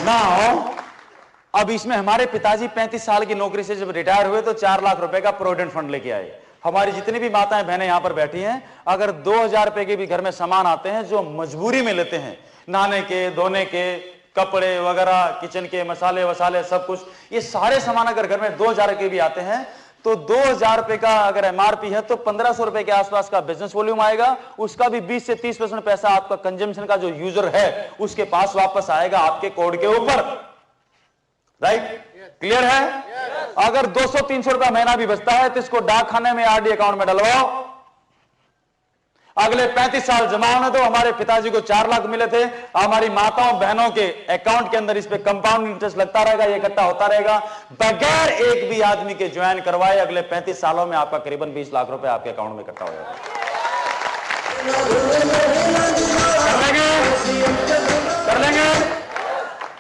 नाउ अब इसमें हमारे पिताजी 35 साल की नौकरी से जब रिटायर हुए तो 4 लाख रुपए का प्रोविडेंट फंड लेके आए। हमारी जितनी भी माताएं बहनें यहां पर बैठी हैं, अगर 2000 रुपए के भी घर में सामान आते हैं जो मजबूरी में लेते हैं, नहाने के, धोने के, कपड़े वगैरह, किचन के मसाले वसाले सब कुछ, ये सारे सामान अगर घर में 2000 के भी आते हैं तो 2000 रुपए का अगर एमआरपी है तो 1500 रुपए के आसपास का बिजनेस वॉल्यूम आएगा। उसका भी 20 से 30% पैसा आपका कंजम्पशन का जो यूजर है उसके पास वापस आएगा आपके कोड के ऊपर, राइट? क्लियर है? अगर 200-300 रुपया महीना भी बचता है तो इसको डाकखाने में आरडी अकाउंट में डलवाओ, अगले 35 साल जमा होने दो। हमारे पिताजी को 4 लाख मिले थे, हमारी माताओं बहनों के अकाउंट के अंदर इस पे कंपाउंड इंटरेस्ट लगता रहेगा, ये इकट्ठा होता रहेगा बगैर एक भी आदमी के ज्वाइन करवाए। अगले 35 सालों में आपका करीबन 20 लाख रुपए आपके अकाउंट में इकट्ठा हो जाएगा। कर लेंगे।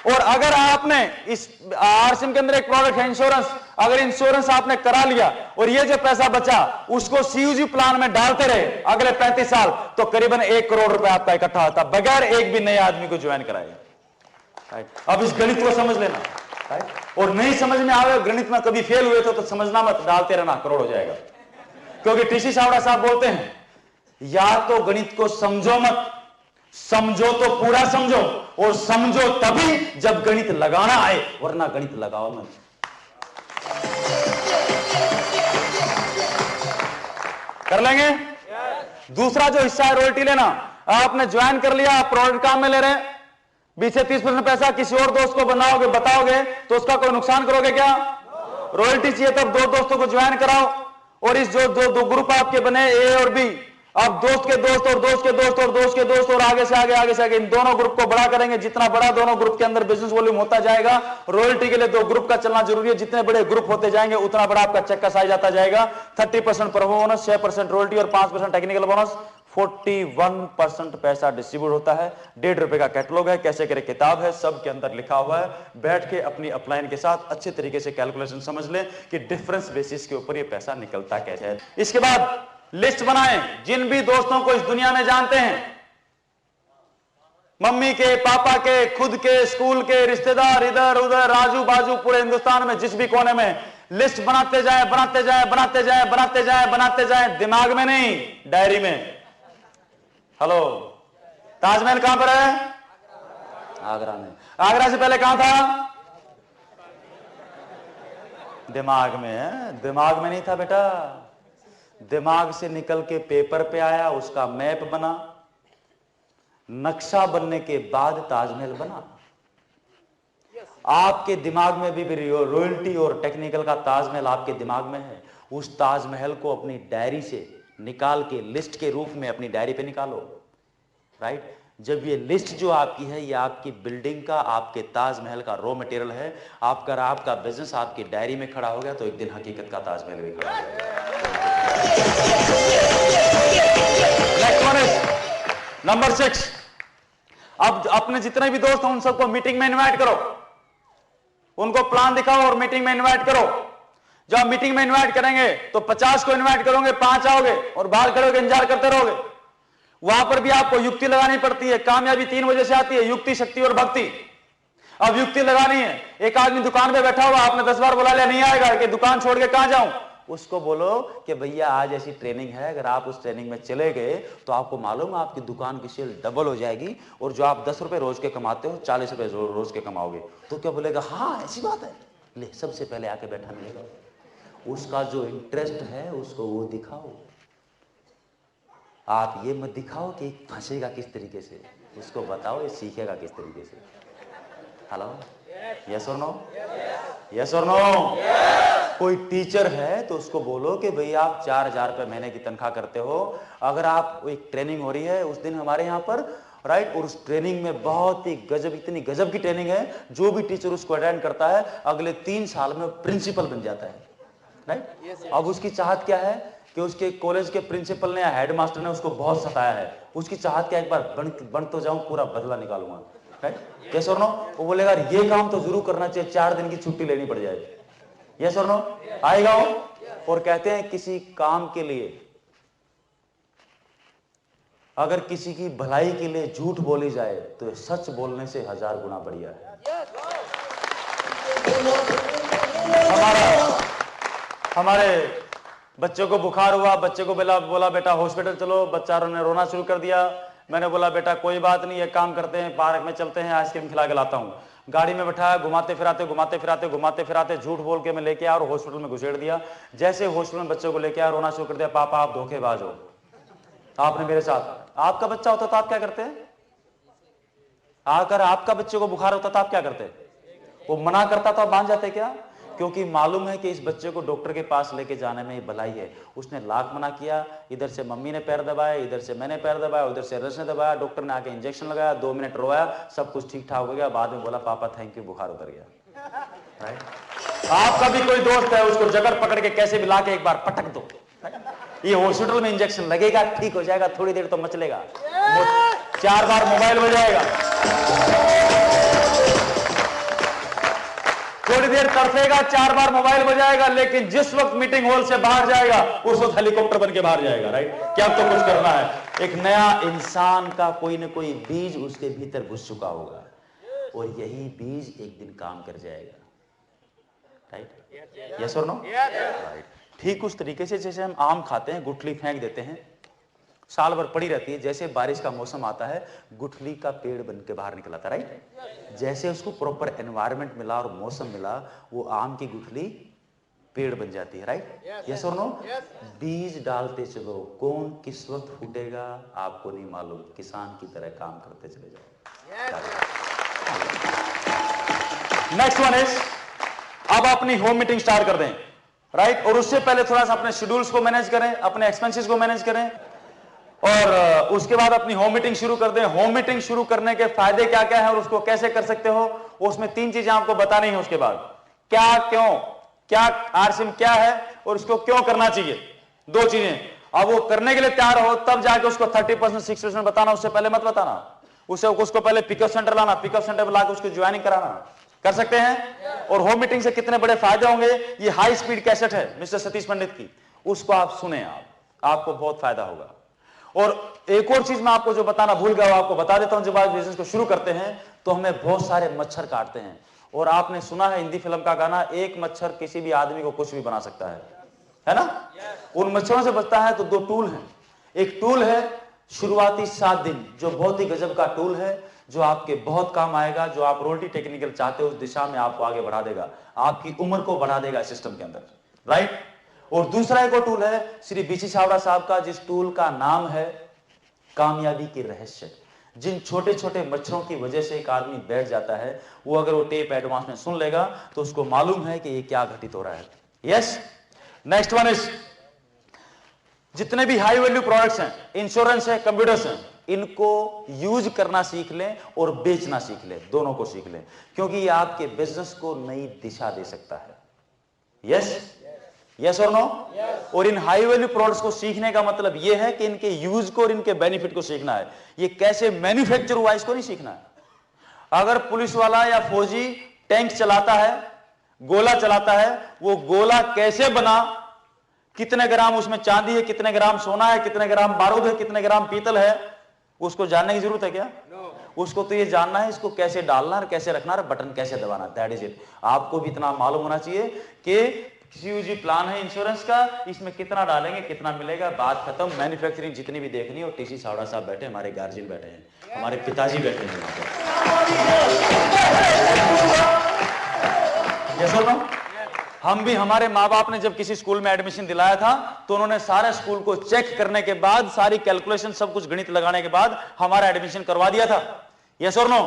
और अगर आपने इस आरसिम के अंदर एक प्रोडक्ट है इंश्योरेंस, अगर इंश्योरेंस आपने करा लिया और ये जो पैसा बचा उसको सीयूजी प्लान में डालते रहे अगले 35 साल तो करीबन 1 करोड़ रुपए आपका इकट्ठा होता बगैर एक भी नए आदमी को ज्वाइन कराए। अब इस गणित को समझ लेना, और नहीं समझ में आवे, गणित में कभी फेल हुए तो समझना मत, डालते रहना, करोड़ हो जाएगा। क्योंकि टीसी सावड़ा साहब बोलते हैं या तो गणित को समझो मत, समझो तो पूरा समझो, और समझो तभी जब गणित लगाना आए, वरना गणित लगाओ मत। कर लेंगे? दूसरा जो हिस्सा है रॉयल्टी लेना। आपने ज्वाइन कर लिया, आप प्रोडक्ट काम में ले रहे हैं, 20 से 30% पैसा किसी और दोस्त को बनाओगे, बताओगे तो उसका कोई नुकसान करोगे क्या? रॉयल्टी चाहिए तब 2 दोस्तों को ज्वाइन कराओ, और इस जो दो ग्रुप आपके बने ए और बी, अब दोस्त के दोस्त और दोस्त के दोस्त और दोस्त के दोस्त और आगे से आगे इन दोनों ग्रुप को बड़ा करेंगे। जितना बड़ा दोनों ग्रुप के अंदर बिजनेस वॉल्यूम होता जाएगा, रॉयल्टी के लिए 2 ग्रुप का चलना जरूरी है। जितने बड़े ग्रुप होते जाएंगे उतना बड़ा आपका चेक का साइज आता जाएगा। 30% परफॉर्मेंस, 6% रॉयल्टी और 5% टेक्निकल बोनस, 41% पैसा डिस्ट्रीब्यूट होता है। 1.5 रुपए का कैटलॉग है, कैसे करे किताब है, सब के अंदर लिखा हुआ है। बैठ के अपनी अपलाइन के साथ अच्छे तरीके से कैलकुलेशन समझ लें कि डिफरेंस बेसिस के ऊपर ये पैसा निकलता कैसे है। इसके बाद लिस्ट बनाएं जिन भी दोस्तों को इस दुनिया में जानते हैं, मम्मी के, पापा के, खुद के, स्कूल के, रिश्तेदार, इधर उधर आजू बाजू पूरे हिंदुस्तान में जिस भी कोने में, लिस्ट बनाते जाए, बनाते जाए, बनाते जाए, बनाते जाए, बनाते जाए, दिमाग में नहीं, डायरी में। हेलो, ताजमहल कहां पर है? आगरा में। आगरा से पहले कहां था? दिमाग में है। दिमाग में नहीं था बेटा, दिमाग से निकल के पेपर पे आया, उसका मैप बना, नक्शा बनने के बाद ताजमहल बना। आपके दिमाग में भी रॉयल्टी और टेक्निकल का ताजमहल आपके दिमाग में है। उस ताजमहल को अपनी डायरी से निकाल के लिस्ट के रूप में अपनी डायरी पे निकालो, राइट? जब ये लिस्ट जो आपकी है ये आपकी बिल्डिंग का, आपके ताजमहल का रॉ मटेरियल है। आपका बिजनेस आपकी डायरी में खड़ा हो गया तो एक दिन हकीकत का ताजमहल भी खड़ा हो गया। नंबर 6, अब अपने जितने भी दोस्त हैं उन सबको मीटिंग में इनवाइट करो, उनको प्लान दिखाओ और मीटिंग में इनवाइट करो। जब मीटिंग में इनवाइट करेंगे तो 50 को इनवाइट करोगे, 5 आओगे और बाहर खड़े होकर इंतजार करते रहोगे। वहां पर भी आपको युक्ति लगानी पड़ती है। कामयाबी 3 वजह से आती है, युक्ति, शक्ति और भक्ति। अब युक्ति लगानी है। एक आदमी दुकान पे बैठा हुआ, आपने 10 बार बुला लिया, नहीं आएगा कि दुकान छोड़ के कहां जाऊं, उसको बोलो कि भैया आज ऐसी ट्रेनिंग है, अगर आप उस ट्रेनिंग में चले गए तो आपको मालूम है आपकी दुकान की सेल डबल हो जाएगी, और जो आप 10 रुपए रोज के कमाते हो 40 रुपए रोज के कमाओगे। तो क्या बोलेगा? हाँ ऐसी बात है, ले सबसे पहले आके बैठा मिलेगा। उसका जो इंटरेस्ट है उसको वो दिखाओ। आप ये मत दिखाओ कि फंसेगा किस तरीके से, उसको बताओ ये सीखेगा किस तरीके से। हेलो, यस और नो? यस और नो? कोई टीचर है तो उसको बोलो कि भाई आप 4000 रुपए महीने की तनख्वाह करते हो, अगर आप एक ट्रेनिंग हो रही है उस दिन हमारे यहाँ पर, राइट, और उस ट्रेनिंग में बहुत ही गजब, इतनी गजब की ट्रेनिंग है, जो भी टीचर उसको अटेंड करता है अगले 3 साल में प्रिंसिपल बन जाता है। राइट। अब उसकी चाहत क्या है कि उसके कॉलेज के प्रिंसिपल ने या हेडमास्टर ने उसको बहुत सताया है, उसकी चाहत क्या, एक बार बन तो जाऊं, पूरा बदला निकालूंगा, राइट। यस और नो? वो बोलेगा ये काम तो जरूर करना चाहिए, 4 दिन की छुट्टी लेनी पड़ जाए। यस और नो? आएगा वो। और कहते हैं किसी काम के लिए अगर किसी की भलाई के लिए झूठ बोली जाए तो सच बोलने से 1000 गुना बढ़िया है। हमारे बच्चे को बुखार हुआ, बच्चे को बोला बेटा हॉस्पिटल चलो, बच्चा ने रोना शुरू कर दिया। मैंने बोला बेटा कोई बात नहीं, एक काम करते हैं, पार्क में चलते हैं, आइसक्रीम खिला के लाता हूँ। गाड़ी में बैठाया, घुमाते फिराते झूठ बोल के मैं लेके आया और हॉस्पिटल में घुसेड़ दिया। जैसे हॉस्पिटल में बच्चों को लेके आया, रोना शुरू कर दिया, पापा आप धोखेबाज हो, आपने मेरे साथ। आपका बच्चा होता तो आप क्या करते? अगर आपका बच्चे को बुखार होता तो आप क्या करते? वो मना करता तो आप मान जाते क्या? क्योंकि मालूम है कि इस बच्चे को डॉक्टर के पास लेके जाने में भलाई है। उसने लाख मना किया, इधर से मम्मी ने पैर दबाया, इधर से मैंने पैर दबाया, उधर से रस ने दबाया, डॉक्टर ने आके इंजेक्शन लगाया, 2 मिनट रोया, सब कुछ ठीक ठाक हो गया। बाद में बोला पापा थैंक यू, बुखार उतर गया। राइट। आपका भी कोई दोस्त है, उसको जगड़ पकड़ के कैसे भी लाके एक बार पटक दो, ये हॉस्पिटल में इंजेक्शन लगेगा, ठीक हो जाएगा, थोड़ी देर तो मचलेगा, 4 बार मोबाइल बजाएगा, थोड़ी देर तरसेगा, 4 बार मोबाइल बजाएगा, लेकिन जिस वक्त मीटिंग हॉल से बाहर जाएगा उस वक्त हेलीकॉप्टर बन के बाहर जाएगा। राइट। क्या तो कुछ करना है। एक नया इंसान का कोई ना कोई बीज उसके भीतर घुस चुका होगा और यही बीज एक दिन काम कर जाएगा। राइट। यस और नो? राइट। ठीक उस तरीके से जैसे हम आम खाते हैं, गुठली फेंक देते हैं, साल भर पड़ी रहती है, जैसे बारिश का मौसम आता है गुठली का पेड़ बन के बाहर निकल आता है। राइट। जैसे उसको प्रॉपर एनवायरनमेंट मिला और मौसम मिला, वो आम की गुठली पेड़ बन जाती है। राइट। यस और नो? बीज डालते चलो, कौन किस वक्त फूटेगा आपको नहीं मालूम, किसान की तरह काम करते चले जाओ। नेक्स्ट वन इज, अब अपनी होम मीटिंग स्टार्ट कर दें। राइट। और उससे पहले थोड़ा सा अपने शेड्यूल्स को मैनेज करें, अपने एक्सपेंसेस को मैनेज करें और उसके बाद अपनी होम मीटिंग शुरू कर दें। होम मीटिंग शुरू करने के फायदे क्या क्या है और उसको कैसे कर सकते हो, उसमें 3 चीजें आपको बतानी है। उसके बाद क्या, क्यों, क्या आरसीएम क्या है और उसको क्यों करना चाहिए, 2 चीजें। अब वो करने के लिए तैयार हो तब जाके उसको 30% 60% बताना, उससे पहले मत बताना। उसको पहले पिकअप सेंटर लाना, पिकअप सेंटर पर लाकर उसको ज्वाइनिंग कराना। कर सकते हैं। और होम मीटिंग से कितने बड़े फायदे होंगे, ये हाई स्पीड कैसेट है मिस्टर सतीश पंडित की, उसको आप सुने, आपको बहुत फायदा होगा। और एक और चीज मैं आपको जो बताना भूल गया, आपको बता देता हूं। जब आप बिजनेस को शुरू करते हैं तो हमें बहुत सारे मच्छर काटते हैं, और आपने सुना है हिंदी फिल्म का गाना, एक मच्छर किसी भी आदमी को कुछ भी बना सकता है ना? उन मच्छरों से बचता है तो 2 टूल हैं। एक टूल है शुरुआती 7 दिन, जो बहुत ही गजब का टूल है, जो आपके बहुत काम आएगा, जो आप रोटी टेक्निकल चाहते हो उस दिशा में आपको आगे बढ़ा देगा, आपकी उम्र को बढ़ा देगा सिस्टम के अंदर। राइट। और दूसरा एक और टूल है श्री बीसी छावड़ा साहब का, जिस टूल का नाम है कामयाबी के रहस्य। जिन छोटे छोटे मच्छरों की वजह से एक आदमी बैठ जाता है, वो अगर वो टेप एडवांस में सुन लेगा तो उसको मालूम है कि ये क्या घटित हो रहा है। यस। नेक्स्ट वन इज, जितने भी हाई वैल्यू प्रोडक्ट्स हैं, इंश्योरेंस है, कंप्यूटर्स हैं, इनको यूज करना सीख लें और बेचना सीख लें, दोनों को सीख लें, क्योंकि ये आपके बिजनेस को नई दिशा दे सकता है। यस। यस और नो? और इन हाई वैल्यू प्रोडक्ट्स को सीखने का मतलब यह है कि इनके यूज को और इनके बेनिफिट को सीखना है। ये कैसे मैन्युफैक्चर हुआ इसको नहीं सीखना है। अगर पुलिस वाला या फौजी टैंक चलाता है, गोला चलाता है, वो गोला कैसे बना, कितने ग्राम उसमें चांदी है, कितने ग्राम सोना है, कितने ग्राम बारूद है, कितने ग्राम पीतल है, उसको जानने की जरूरत है क्या? उसको तो ये जानना है इसको कैसे डालना है, कैसे रखना है, बटन कैसे दबाना, दैट इज इट। आपको भी इतना मालूम होना चाहिए कि सीयूजी प्लान है इंश्योरेंस का, इसमें कितना डालेंगे, कितना मिलेगा, बात खत्म। मैन्युफैक्चरिंग जितनी भी देखनी है, और टीसी छावड़ा साहब बैठे, हमारे गार्जियन बैठे हैं, हमारे पिताजी बैठे हैं। हम भी, हमारे माँ बाप ने जब किसी स्कूल में एडमिशन दिलाया था तो उन्होंने सारे स्कूल को चेक करने के बाद, सारी कैलकुलेशन, सब कुछ गणित लगाने के बाद हमारा एडमिशन करवा दिया था। यस और नो?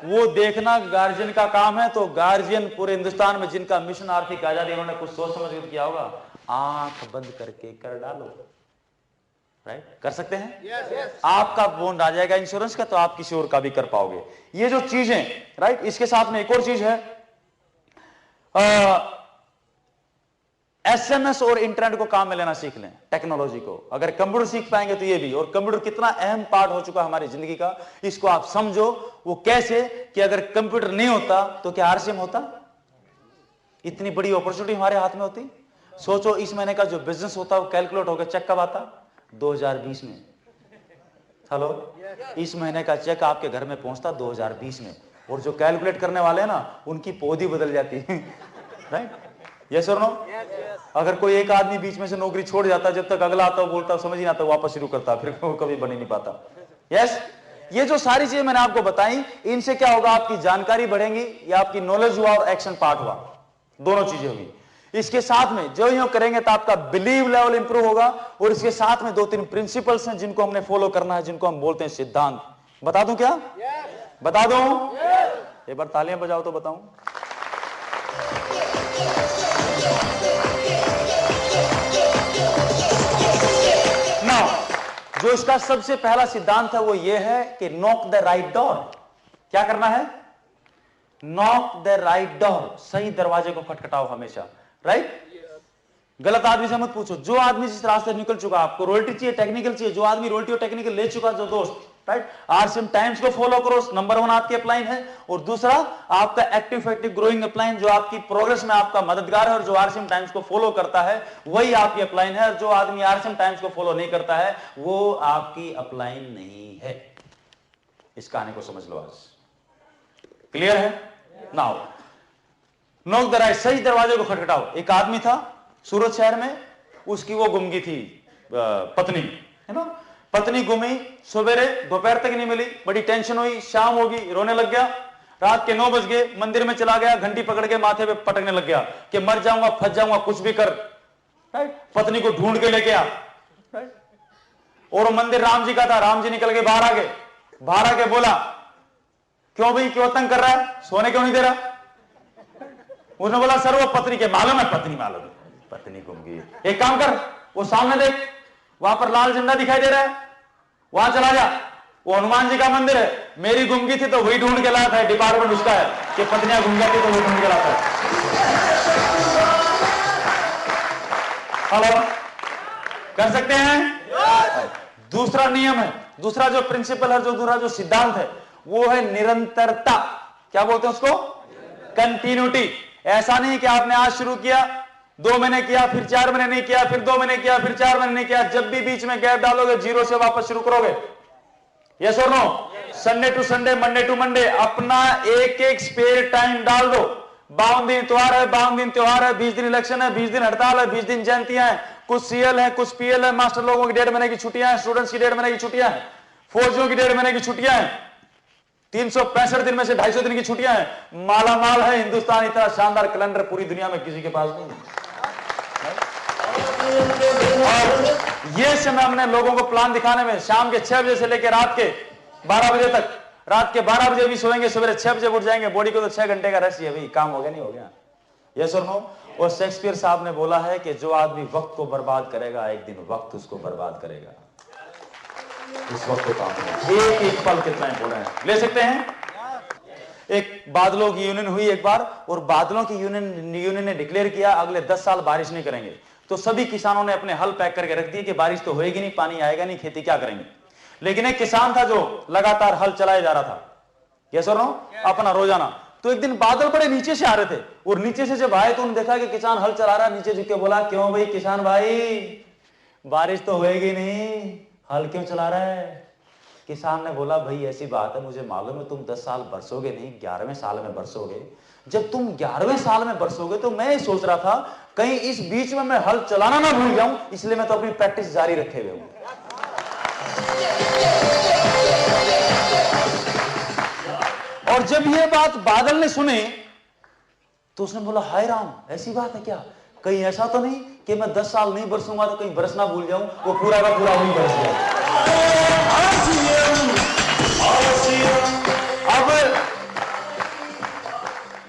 वो देखना गार्जियन का काम है। तो गार्जियन पूरे हिंदुस्तान में जिनका मिशन आर्थिक आजादी, उन्होंने कुछ सोच समझ कर किया होगा, आंख बंद करके कर डालो। राइट। कर सकते हैं। आपका बॉन्ड आ जाएगा इंश्योरेंस का, तो आप किसी और का भी कर पाओगे। ये जो चीजें, राइट। इसके साथ में एक और चीज है, एसएमएस और इंटरनेट को काम में लेना सीख लें, टेक्नोलॉजी को। अगर कंप्यूटर सीख पाएंगे तो ये भी, और कंप्यूटर कितना अहम पार्ट हो चुका हमारी जिंदगी का, इसको आप समझो। वो कैसे कि अगर कंप्यूटर नहीं होता तो क्या आरसीएम होता? इतनी बड़ी अपॉर्चुनिटी हमारे हाथ में होती। सोचो इस महीने का जो बिजनेस होता है वो कैलकुलेट होकर चेक कब आता? 2020 में। हेलो, इस महीने का चेक आपके घर में पहुंचता 2020 में, और जो कैलकुलेट करने वाले हैं ना उनकी पौधी बदल जाती है। राइट? यस और नो? अगर कोई एक आदमी बीच में से नौकरी छोड़ जाता, जब तक अगला आता बोलता समझ नहीं आता, वापस शुरू करता, फिर वो कभी बन ही नहीं पाता। यस, ये जो सारी चीजें मैंने आपको बताई, इनसे क्या होगा? आपकी जानकारी बढ़ेगी, या आपकी नॉलेज हुआ और एक्शन पार्ट हुआ, दोनों चीजें होगी। इसके साथ में जो यूं करेंगे तो आपका बिलीव लेवल इंप्रूव होगा, और इसके साथ में 2-3 प्रिंसिपल्स हैं जिनको हमने फॉलो करना है, जिनको हम बोलते हैं सिद्धांत। बता दूं क्या? बता दूं? एक बार तालियां बजाओ तो बताऊं। नाउ, जो इसका सबसे पहला सिद्धांत है वो ये है कि नॉक द राइट डोर। क्या करना है? नॉक द राइट डोर, सही दरवाजे को खटखटाओ हमेशा। राइट? गलत आदमी से मत पूछो। जो आदमी जिस रास्ते निकल चुका, आपको रॉयल्टी चाहिए, टेक्निकल चाहिए, जो आदमी रॉयल्टी और टेक्निकल ले चुका, जो दोस्त, राइट, आरसीएम टाइम्स को फॉलो करो, नंबर 1 आपकी अपलाइन है। और दूसरा आपका एक्टिव फैक्टिव ग्रोइंग अपलाइन, जो आपकी प्रोग्रेस में आपका मददगार है, और जो आरसीएम टाइम्स को फॉलो करता है वही आपकी अपलाइन है। और जो आदमी आरसीएम टाइम्स को फॉलो नहीं करता है वो आपकी अपलाइन नहीं है। इस कहानी को समझ लो आज। क्लियर है? नाउ नॉक द राइट, सही दरवाजे को खटखटाओ। एक आदमी था सूरत शहर में, उसकी वो गुम गई थी पत्नी, है ना। पत्नी गुमी, सवेरे दोपहर तक नहीं मिली, बड़ी टेंशन हुई, शाम होगी, रोने लग गया। रात के 9 बज गए, मंदिर में चला गया, घंटी पकड़ के माथे पे पटकने लग गया कि मर जाऊंगा, फंस जाऊंगा, कुछ भी कर। राइट? पत्नी को ढूंढ के लेके आ। राइट? और मंदिर राम जी का था, राम जी निकल के बाहर आ गए। बाहर आके बोला, क्यों भाई, क्यों तंग कर रहा है, सोने क्यों नहीं दे रहा? उसने बोला, सर वो पत्नी के मालूम है, पत्नी मालूम है, पत्नी गुम गई। एक काम कर, वो सामने देख, वहां पर लाल झंडा दिखाई दे रहा है, वहां चला जा, वो हनुमान जी का मंदिर है। मेरी गुम गई थी तो वही ढूंढ के लाता है, डिपार्टमेंट उसका है कि पत्नियां गुम जाती तो वो ढूंढ के लाता है। हेलो, कर सकते हैं? दूसरा नियम है, दूसरा जो प्रिंसिपल है, जो दूसरा जो सिद्धांत है वो है निरंतरता। क्या बोलते हैं उसको? कंटिन्यूटी। ऐसा नहीं कि आपने आज शुरू किया, 2 महीने किया, फिर 4 महीने नहीं किया, फिर 2 महीने किया, फिर 4 महीने नहीं किया। जब भी बीच में गैप डालोगे, 0 से वापस शुरू करोगे। यस और no? Sunday to Sunday, Monday to Monday अपना एक स्पेयर टाइम डाल दो। 52 दिन त्योहार है, 52 दिन त्योहार है, 20 दिन इलेक्शन है, 20 दिन हड़ताल है, 20 दिन जयंतियां हैं, कुछ सीएल है, कुछ पीएल है, मास्टर लोगों की 1.5 महीने की छुट्टियां हैं, स्टूडेंट्स की 1.5 महीने की छुट्टियां हैं, फौजियों की 1.5 महीने की छुट्टियां हैं, 365 दिन में से 250 दिन की छुट्टियां हैं। माला माल है हिंदुस्तान, इतना शानदार कैलेंडर पूरी दुनिया में किसी के पास नहीं है। और ये समय हमने लोगों को प्लान दिखाने में, शाम के 6 बजे से लेकर रात के 12 बजे तक, रात के 12 बजे भी सोएंगे, सवेरे 6 बजे उठ जाएंगे। बॉडी को तो 6 घंटे का रेस्ट है भाई, काम हो गया नहीं हो गया? यस और नो? और शेक्सपियर साहब ने बोला है कि जो आदमी वक्त को बर्बाद करेगा, एक दिन वक्त उसको बर्बाद करेगा। इस वक्त को काम एक एक पल कितना इंपॉर्टेंट है, ले सकते हैं? एक बादलों की यूनियन हुई एक बार, और बादलों की यूनियन ने डिक्लेयर किया अगले 10 साल बारिश नहीं करेंगे। तो सभी किसानों ने अपने हल पैक करके रख दिए कि बारिश तो होएगी नहीं, पानी आएगा नहीं, खेती क्या करेंगे। लेकिन एक किसान था जो लगातार हल चलाए जा रहा था, यस और नो, अपना रोजाना। तो एक दिन बादल बड़े नीचे से आ रहे थे, और नीचे से जब आए तो उन्होंने देखा कि किसान हल चला रहा है। नीचे झुक के बोला, क्यों भाई किसान भाई, बारिश तो होएगी नहीं, हल क्यों चला रहा है? किसान ने बोला, भाई ऐसी बात है, मुझे मालूम है तुम 10 साल बरसोगे नहीं, 11वें साल में बरसोगे। जब तुम 11वें साल में बरसोगे तो मैं सोच रहा था कहीं इस बीच में मैं हल चलाना ना भूल जाऊं, इसलिए मैं तो अपनी प्रैक्टिस जारी रखे हुए हूं। और जब ये बात बादल ने सुनी तो उसने बोला, हाय राम, ऐसी बात है क्या? कहीं ऐसा तो नहीं कि मैं 10 साल नहीं बरसूंगा तो कहीं बरसना भूल जाऊं? वो पूरा का पूरा वही बरस गया।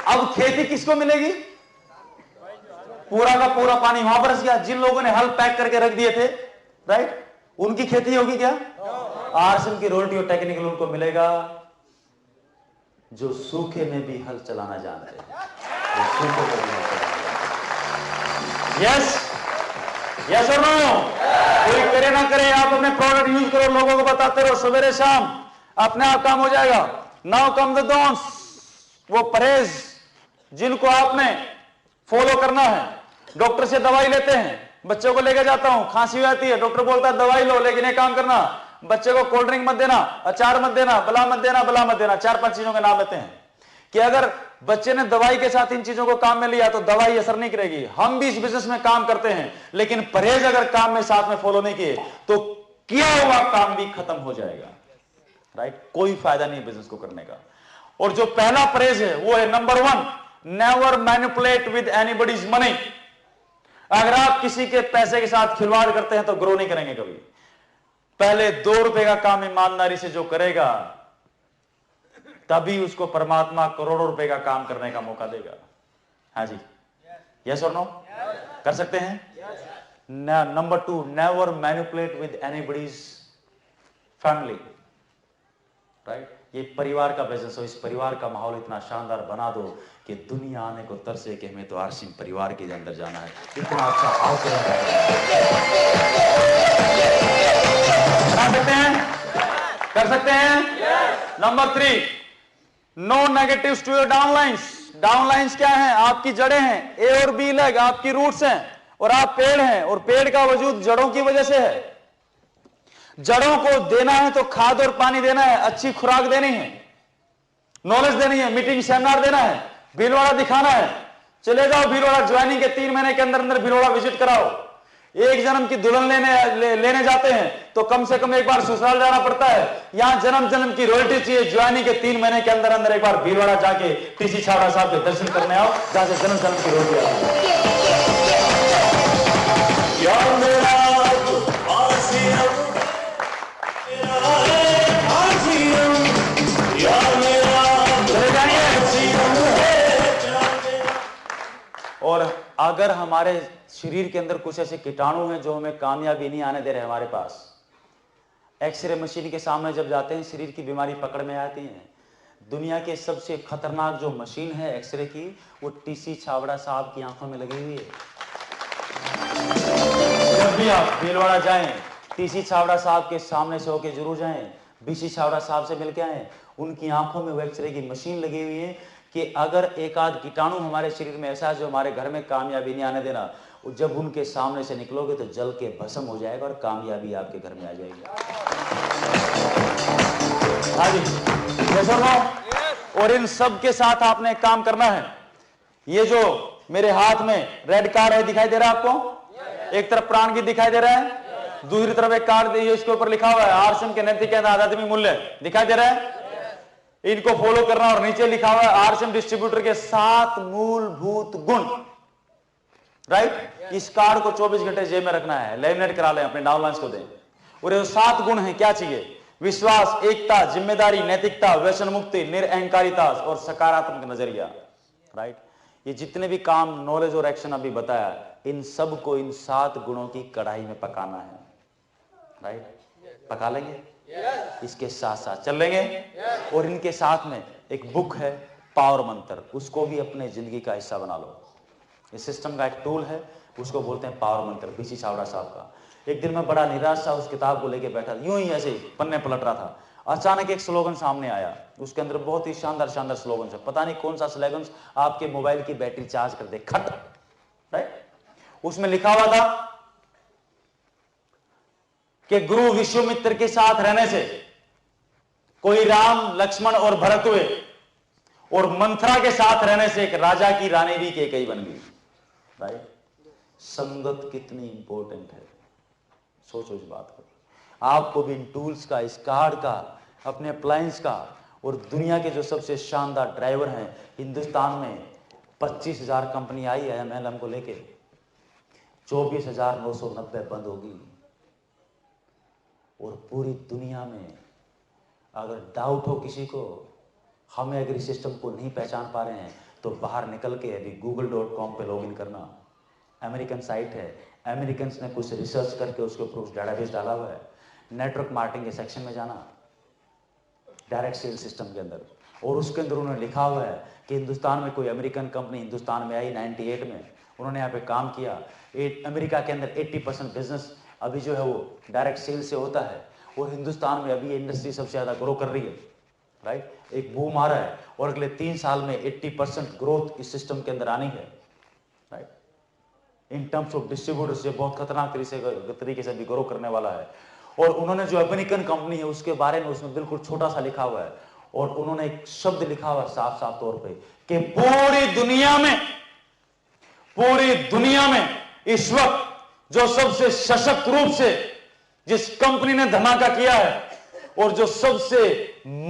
अब खेती किसको मिलेगी? पूरा का पूरा पानी वहां बरस गया। जिन लोगों ने हल पैक करके रख दिए थे, राइट, उनकी खेती होगी क्या? आरसीएम की रॉयल्टी और टेक्निकल उनको मिलेगा जो सूखे में भी हल चलाना जानते हैं। सूखे में भी हल चलाना जानते हैं। यस यस और नो? कोई करे ना करे, आप अपने प्रोडक्ट यूज करो, लोगों को बताते रहो, सवेरे शाम अपने आप काम हो जाएगा। नाउ कम द डॉन्स, वो परहेज जिनको आपने फॉलो करना है। डॉक्टर से दवाई लेते हैं, बच्चों को लेके जाता हूं, खांसी आती है, डॉक्टर बोलता है दवाई लो, लेकिन एक काम करना, बच्चे को कोल्ड ड्रिंक मत देना, अचार मत देना, बला मत देना, बला मत देना, 4-5 चीजों के नाम लेते हैं कि अगर बच्चे ने दवाई के साथ इन चीजों को काम में लिया तो दवाई असर नहीं करेगी। हम भी इस बिजनेस में काम करते हैं, लेकिन परहेज अगर काम में साथ में फॉलो नहीं किए तो किया हुआ काम भी खत्म हो जाएगा। राइट? कोई फायदा नहीं बिजनेस को करने का। और जो पहला परहेज है वो है number 1, never manipulate with anybody's money. अगर आप किसी के पैसे के साथ खिलवाड़ करते हैं तो ग्रो नहीं करेंगे कभी। पहले 2 रुपए का काम ईमानदारी से जो करेगा, तभी उसको परमात्मा करोड़ों रुपए का काम करने का मौका देगा। हाँ जी, यस और नो? कर सकते हैं? Number 2, never manipulate with anybody's family. Right? ये परिवार का बिजनेस हो, इस परिवार का माहौल इतना शानदार बना दो कि दुनिया आने को तरसे कि हमें तो आरसीएम परिवार के अंदर जाना है। इतना अच्छा बना सकते हैं? कर सकते हैं? Number 3, no negatives to your downlines. Downlines क्या है? आपकी जड़ें हैं, ए और बी लेग आपकी रूट्स हैं, और आप पेड़ हैं, और पेड़ का वजूद जड़ों की वजह से है। जड़ों को देना है तो खाद और पानी देना है, अच्छी खुराक देनी है, नॉलेज देनी है, मीटिंग सेमिनार देना है, भीलवाड़ा दिखाना है। चले जाओ भीलवाड़ा, ज्वाइनिंग के 3 महीने के अंदर अंदर भीलवाड़ा विजिट कराओ। एक जन्म की दुल्हन लेने जाते हैं तो कम से कम एक बार ससुराल जाना पड़ता है। यहां जन्म जन्म की रॉयल्टी चाहिए। ज्वाइनिंग के 3 महीने के अंदर अंदर एक बार भीलवाड़ा जाके टीसी छाबड़ा साहब के दर्शन करने आओ, जहां से जन्म जन्म की रॉयल्टी आती है। और अगर हमारे शरीर के अंदर कुछ ऐसे कीटाणु हैं जो हमें कामयाबी नहीं आने दे रहे हमारे पास, एक्सरे मशीन के सामने जब जाते हैं शरीर की बीमारी पकड़ में आती है। दुनिया के सबसे खतरनाक जो मशीन है एक्सरे की, वो टीसी छाबड़ा साहब की आंखों में लगी हुई है। जब भी आप भीलवाड़ा जाएं, टीसी छाबड़ा साहब के सामने से होके जरूर जाएं, बीसी छाबड़ा साहब से मिलके आए। उनकी आंखों में वो एक्सरे की मशीन लगी हुई है कि अगर एक आध कीटाणु हमारे शरीर में ऐसा है जो हमारे घर में कामयाबी नहीं आने देना, जब उनके सामने से निकलोगे तो जल के भस्म हो जाएगा और कामयाबी आपके घर में आ जाएगी। हाँ जी, और इन सब के साथ आपने एक काम करना है। ये जो मेरे हाथ में रेड कार्ड है दिखाई दे रहा है आपको? एक तरफ प्राण गीत दिखाई दे रहा है, दूसरी तरफ एक कार्ड इसके ऊपर लिखा हुआ है आरसीएम के नैतिक आध्यात्मिक मूल्य, दिखाई दे रहा है? इनको फॉलो करना। और नीचे लिखा हुआ है आरसीएम डिस्ट्रीब्यूटर के 7 मूलभूत गुण। राइट? इस कार्ड को 24 घंटे जेब में रखना है, लेमिनेट करा लें, अपने डाउनलाइंस को दें। और ये 7 गुण हैं, क्या चाहिए? विश्वास, एकता, जिम्मेदारी, नैतिकता, व्यसन मुक्ति, निरअहंकारिता और सकारात्मक नजरिया। राइट? ये जितने भी काम, नॉलेज और एक्शन अभी बताया, इन सब को इन 7 गुणों की कढ़ाई में पकाना है। राइट? पका लेंगे? इसके साथ साथ चल लेंगे। और इनके साथ में एक बुक है पावर मंत्र, उसको भी अपने जिंदगी का हिस्सा बना लो। इस सिस्टम का एक टूल है, उसको बोलते हैं पावर मंत्र, बीसी छाबड़ा साहब का। एक दिन मैं बड़ा निराश था, उस किताब को लेके बैठा, यूं ही ऐसे ही पन्ने पलट रहा था। अचानक एक स्लोगन सामने आया, उसके अंदर बहुत ही शानदार शानदार स्लोगन है। पता नहीं कौन सा स्लोगन आपके मोबाइल की बैटरी चार्ज कर दे, खट। राइट? उसमें लिखा हुआ था कि गुरु विश्वामित्र के साथ रहने से कोई राम, लक्ष्मण और भरत हुए, और मंथरा के साथ रहने से एक राजा की रानी भी कैकेयी बन गई। राइट? संगत कितनी इंपॉर्टेंट है, सोचो इस बात को। आपको भी इन टूल्स का, इस कार्ड का, अपने अप्लायंस का, और दुनिया के जो सबसे शानदार ड्राइवर हैं हिंदुस्तान में, 25,000 कंपनी आई है एमएलएम को लेके, 24,990 बंद होगी। और पूरी दुनिया में अगर डाउट हो किसी को, हमें अगर इस सिस्टम को नहीं पहचान पा रहे हैं, तो बाहर निकल के अभी google.com पे लॉगिन करना। अमेरिकन साइट है, अमेरिकन्स ने कुछ रिसर्च करके उसके ऊपर उस डेटाबेस डाला हुआ है। नेटवर्क मार्केटिंग के सेक्शन में जाना, डायरेक्ट सेल सिस्टम के अंदर, और उसके अंदर उन्होंने लिखा हुआ है कि हिंदुस्तान में कोई अमेरिकन कंपनी हिंदुस्तान में आई 98 में, उन्होंने यहाँ पे काम किया। अमेरिका के अंदर 80% बिजनेस अभी जो है वो डायरेक्ट सेल से होता है, और हिंदुस्तान में अभी ये इंडस्ट्री सबसे ज़्यादा ग्रो कर रही है, राइट। एक बूम आ रहा है और अगले 3 साल में 80% ग्रोथ इस सिस्टम के अंदर आनी है, right. In terms of distributors ये बहुत खतरनाक तरीके से भी ग्रो करने वाला है। और उन्होंने जो अमेरिकन कंपनी है उसके बारे में उसमें बिल्कुल छोटा सा लिखा हुआ है, और उन्होंने एक शब्द लिखा हुआ है साफ साफ तौर पे कि पूरी दुनिया में इस वक्त जो सबसे सशक्त रूप से जिस कंपनी ने धमाका किया है और जो सबसे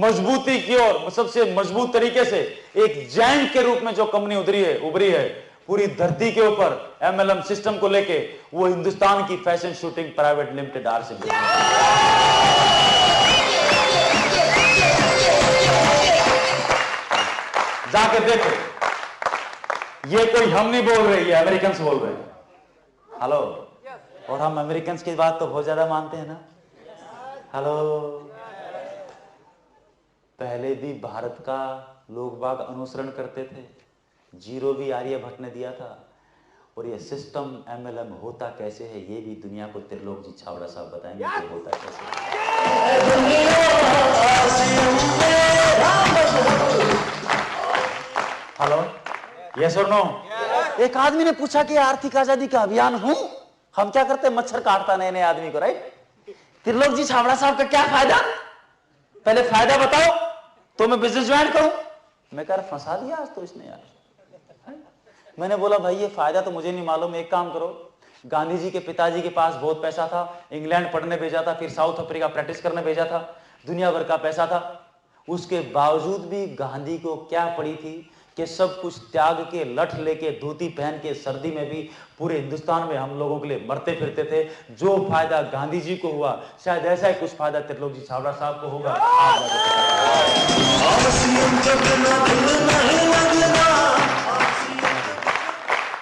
मजबूती की और सबसे मजबूत तरीके से एक जायंट के रूप में जो कंपनी उभरी है पूरी धरती के ऊपर MLM सिस्टम को लेके, वो हिंदुस्तान की fashion shooting private limited RCB। जाके देखो, ये कोई हम नहीं बोल रहे, ये अमेरिकन बोल रहे हैं। हेलो, और हम अमेरिकन की बात तो बहुत ज्यादा मानते हैं ना। हेलो, पहले भी भारत का लोग बाग अनुसरण करते थे, जीरो भी आर्यभट्ट ने दिया था। और ये सिस्टम MLM होता कैसे है ये भी दुनिया को त्रिलोक जी छाबड़ा साहब बताएंगे कि होता कैसे हेलो, यस और नो? एक आदमी ने पूछा कि आर्थिक आजादी का अभियान हूं, हम क्या करते, मच्छर काटता नए नए आदमी को, राइट। त्रिलोक जी छाबड़ा साहब का क्या फायदा, पहले फायदा बताओ तो मैं बिजनेस ज्वाइन करूं। मैं कह रहा फंसा दिया आज तो इसने यार। मैंने बोला भाई ये फायदा तो मुझे नहीं मालूम, एक काम करो, गांधी जी के पिताजी के पास बहुत पैसा था, इंग्लैंड पढ़ने भेजा था, फिर साउथ अफ्रीका प्रैक्टिस करने भेजा था, दुनिया भर का पैसा था, उसके बावजूद भी गांधी को क्या पड़ी थी कि सब कुछ त्याग के, लठ लेके, धोती पहन के, सर्दी में भी पूरे हिंदुस्तान में हम लोगों के लिए मरते फिरते थे। जो फायदा गांधी जी को हुआ शायद ऐसा ही कुछ फायदा त्रिलोक जी छाबड़ा साहब को होगा।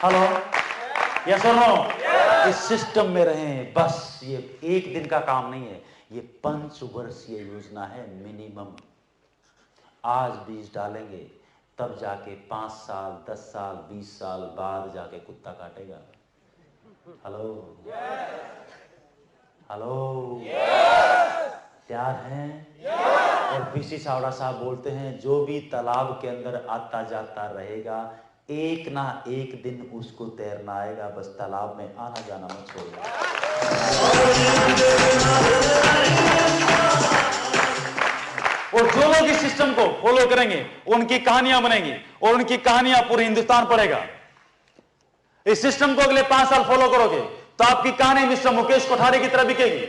हेलो, यस और नो? इस सिस्टम में रहें बस, ये एक दिन का काम नहीं है, ये 5 वर्षीय योजना है मिनिमम। आज बीज डालेंगे तब जाके 5 साल, 10 साल, 20 साल बाद जाके कुत्ता काटेगा। हेलो, हेलो, तैयार हैं? और पीसी छाबड़ा साहब बोलते हैं जो भी तालाब के अंदर आता जाता रहेगा एक ना एक दिन उसको तैरना आएगा, बस तालाब में आना जाना मत छोड़ना। और जो लोग इस सिस्टम को फॉलो करेंगे उनकी कहानियां बनेंगी और उनकी कहानियां पूरे हिंदुस्तान पढ़ेगा। इस सिस्टम को अगले 5 साल फॉलो करोगे तो आपकी कहानी मिस्टर मुकेश कोठारी की तरह बिकेगी।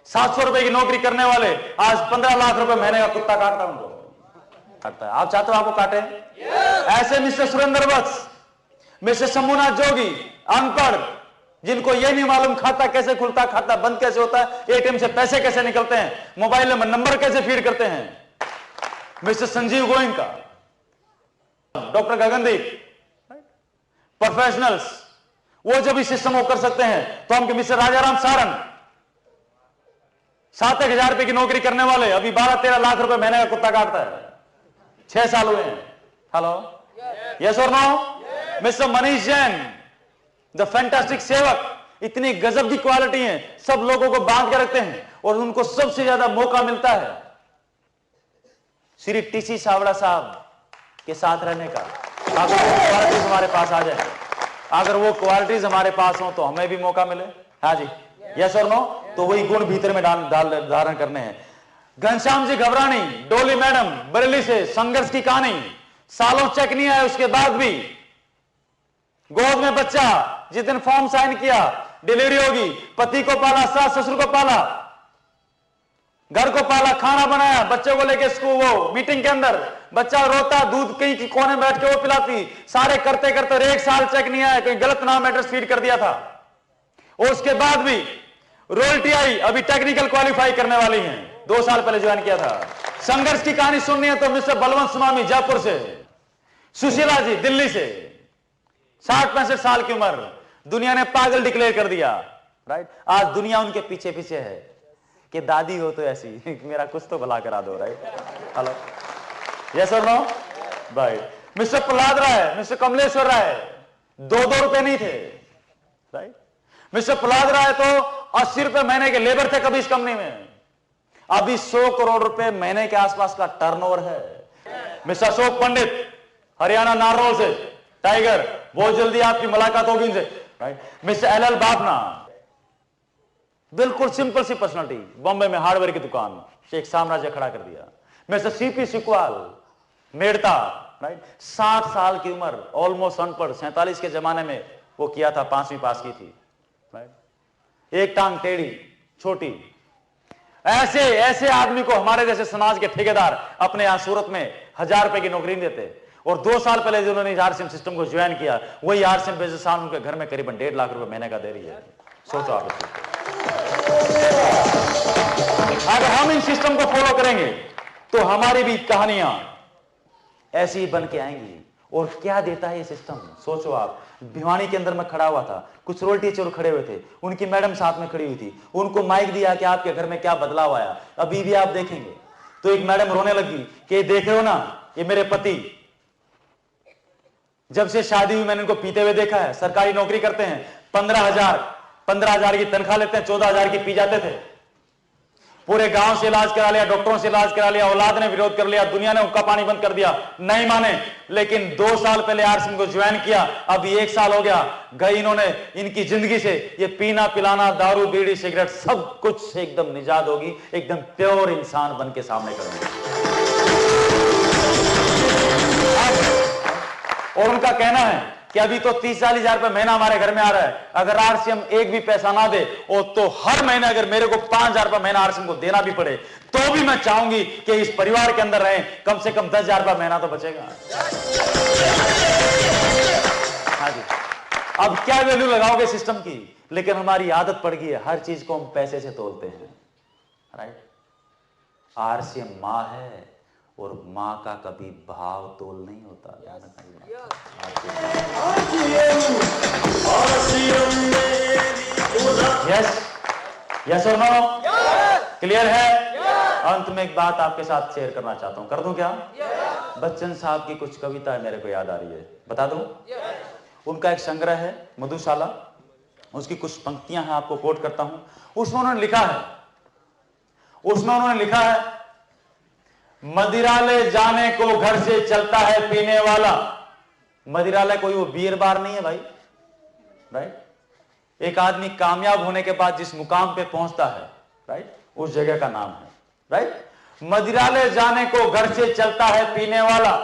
700 रुपए की नौकरी करने वाले आज 15 लाख रुपए महीने का कुत्ता काटता उनको काटता है। आप चाहते हो आपको काटे? ऐसे मिस्टर सुरेंद्र वत्स, मिस्टर शंभुनाथ जोगी, अनपढ़, जिनको ये नहीं मालूम खाता कैसे खुलता, खाता बंद कैसे होता है, ATM से पैसे कैसे निकलते हैं, मोबाइल में नंबर कैसे फीड करते हैं, mister Sanjeev Goenka, doctor Gagandeep, professionals, वो जब इस सिस्टम को कर सकते हैं तो हम मिस्टर राजाराम सारंग 7-1000 रुपए की नौकरी करने वाले अभी 12-13 लाख रुपए महीने का कुत्ता काटता है, 6 साल हुए हैं। हेलो, यस और no? Mister Manish Jain, the fantastic sevak, इतनी गजब की क्वालिटी है, सब लोगों को बांध के रखते हैं और उनको सबसे ज्यादा मौका मिलता है श्री TC छाबड़ा साहब के साथ रहने का। अगर वो क्वालिटीज हमारे पास आ जाए, अगर वो क्वालिटीज हमारे पास हो तो हमें भी मौका मिले। हाँ जी, यस और नो? तो वही गुण भीतर में धारण करने हैं। घनश्याम जी घबरानी, डोली मैडम, बरेली से, संघर्ष की कहानी, सालों चेक नहीं आया उसके बाद भी, गोद में बच्चा, जिस दिन फॉर्म साइन किया डिलीवरी होगी, पति को पाला, सास ससुर को पाला, घर को पाला, खाना बनाया, बच्चे को लेके स्कूल, वो मीटिंग के अंदर बच्चा रोता, दूध कहीं की कोने में बैठ के वो पिलाती, सारे करते करते 1 साल चेक नहीं आया, कहीं गलत नाम एड्रेस फीड कर दिया था। और उसके बाद भी रॉयल्टी आई, अभी टेक्निकल क्वालिफाई करने वाली हैं, 2 साल पहले ज्वाइन किया था। संघर्ष की कहानी सुननी है तो मिस्टर बलवंत स्वामी जयपुर से, सुशीला जी दिल्ली से, 60-65 साल की उम्र, दुनिया ने पागल डिक्लेयर कर दिया, राइट। आज दुनिया उनके पीछे पीछे है कि दादी हो तो ऐसी मेरा कुछ तो भला करा दो, राइट। हेलो, यस और नो भाई। मिस्टर प्रहलाद राय, मिस्टर कमलेश्वर राय 2-2 रुपए नहीं थे, राइट। मिस्टर प्रहलाद राय तो 80 रुपए महीने के लेबर थे कभी इस कंपनी में, अभी 100 करोड़ रुपए महीने के आसपास का टर्नओवर है। मिस्टर अशोक पंडित हरियाणा नारनौल से, टाइगर, बहुत जल्दी आपकी मुलाकात होगी इनसे, राइट। मिस्टर एल बाफना, बिल्कुल सिंपल सी पर्सनालिटी, बॉम्बे में हार्डवेयर की दुकान, एक साम्राज्य खड़ा कर दिया। मिस्टर सीपी सिकवाल, मेड़ता, राइट, 60 साल की उम्र, ऑलमोस्ट अनपढ़, 47 के जमाने में वो किया था, 5वीं पास की थी, राइट। एक टांग टेढ़ी, छोटी, ऐसे ऐसे आदमी को हमारे जैसे समाज के ठेकेदार अपने यहां सूरत में 1000 रुपए की नौकरी देते। और 2 साल पहले जिन्होंने आरसीएम सिस्टम को ज्वाइन किया, वही आरसीएम बिजनेस उनके घर में करीबन 1.5 लाख रुपए महीने का दे रही है। सोचो आप इसको। अगर हम इन सिस्टम को फॉलो करेंगे तो हमारी भी कहानियां ऐसी ही बन के आएंगी। और क्या देता है ये सिस्टम, सोचो आप। भिवानी के अंदर में खड़ा हुआ था, कुछ रोटी चोर खड़े हुए थे, उनकी मैडम साथ में खड़ी हुई थी, उनको माइक दिया कि आपके घर में क्या बदलाव आया। अभी भी आप देखेंगे तो एक मैडम रोने लगी कि देख रहे हो ना, ये मेरे पति, जब से शादी हुई मैंने इनको पीते हुए देखा है, सरकारी नौकरी करते हैं, 15,000 की तनख्वाह लेते हैं, 14,000 की पी जाते थे। पूरे गांव से इलाज करा लिया, डॉक्टरों से इलाज करा लिया, औलाद ने विरोध कर लिया, दुनिया ने हुक्का पानी बंद कर दिया, नहीं माने। लेकिन 2 साल पहले आरसीएम को ज्वाइन किया, अभी 1 साल हो गया, गई इन्होंने इनकी जिंदगी से ये पीना पिलाना, दारू बीड़ी सिगरेट सब कुछ से एकदम निजात होगी, एकदम प्योर इंसान बन के सामने करेंगे। और उनका कहना है कि अभी तो 30-40 हजार रुपए महीना हमारे घर में आ रहा है, अगर आरसीएम एक भी पैसा ना दे और तो हर महीने अगर मेरे को 5,000 रुपए महीना आरसीएम को देना भी पड़े तो भी मैं चाहूंगी कि इस परिवार के अंदर रहें, कम से कम 10,000 रुपए महीना तो बचेगा। हाँ जी, अब क्या वैल्यू लगाओगे सिस्टम की, लेकिन हमारी आदत पड़ गई है, हर चीज को हम पैसे से तोलते हैं, राइट। आरसीएम मां है और मां का कभी भाव तोल नहीं होता। यस यस और नो, क्लियर है। अंत में एक बात आपके साथ शेयर करना चाहता हूं, कर दूं क्या? बच्चन साहब की कुछ कविता मेरे को याद आ रही है, बता दूं? उनका एक संग्रह है मधुशाला, उसकी कुछ पंक्तियां हैं, आपको कोट करता हूं। उसमें उन्होंने लिखा है मदिरालय जाने को घर से चलता है पीने वाला। मदिरालय कोई वो बियर बार नहीं है भाई, राइट। एक आदमी कामयाब होने के बाद जिस मुकाम पे पहुंचता है, राइट, उस जगह का नाम है, राइट। मदिरालय जाने को घर से चलता है पीने वाला,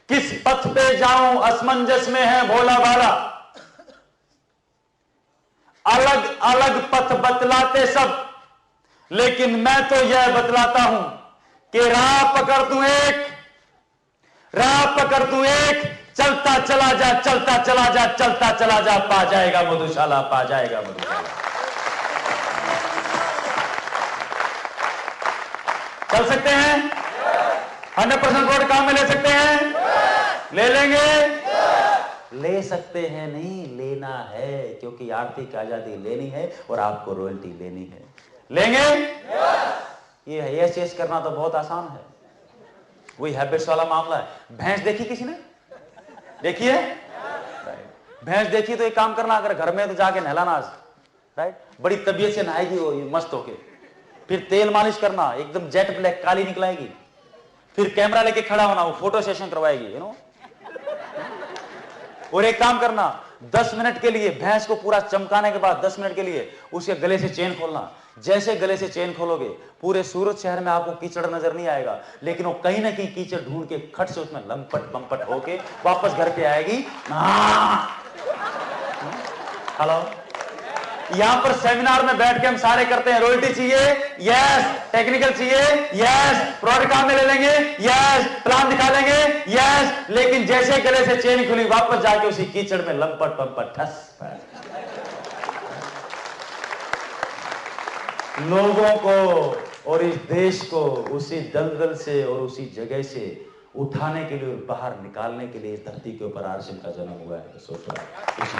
किस पथ पे जाऊं असमंजस में है भोला भाला। अलग अलग पथ बतलाते सब, लेकिन मैं तो यह बतलाता हूं कि राह पकड़ तू एक, चलता चला जा, चलता चला जा, चलता चला जा, पा जाएगा मधुशाला, पा जाएगा मधुशाला। चल सकते हैं? 100% वोट काम में ले सकते हैं? ले लेंगे? ले सकते हैं नहीं, लेना है, क्योंकि आर्थिक आजादी लेनी है और आपको रॉयल्टी लेनी है। लेंगे? ये यस करना तो बहुत आसान है, वही हैबिट्स वाला मामला है। भैंस देखी किसी ने? देखी है? भैंस देखी तो एक काम करना, अगर घर में तो जाके नहलाना, राइट, बड़ी तबीयत से नहाएगी वो मस्त होके, फिर तेल मालिश करना, एकदम जेट ब्लैक काली निकलाएगी, फिर कैमरा लेके खड़ा होना, वो फोटो सेशन करवाएगी, यू नो। और एक काम करना, 10 मिनट के लिए भैंस को पूरा चमकाने के बाद 10 मिनट के लिए उसके गले से चेन खोलना। जैसे गले से चेन खोलोगे, पूरे सूरत शहर में आपको कीचड़ नजर नहीं आएगा, लेकिन वो कहीं ना कहीं कीचड़ ढूंढ के खट से उसमें लंपट बंपट होके वापस घर पे आएगी। हेलो, यहां पर सेमिनार में बैठ के हम सारे करते हैं, रॉयल्टी चाहिए, यस, टेक्निकल चाहिए, यस, प्रोडक्ट काम में ले लेंगे, यस, प्लान दिखा लेंगे, यस, लेकिन जैसे गले से चेन खुली, वापस जाके उसी कीचड़ में लंपट बंपट ठस। लोगों को और इस देश को उसी दलदल से और उसी जगह से उठाने के लिए और बाहर निकालने के लिए धरती के ऊपर आरसीएम का जन्म हुआ है। सोचो उसी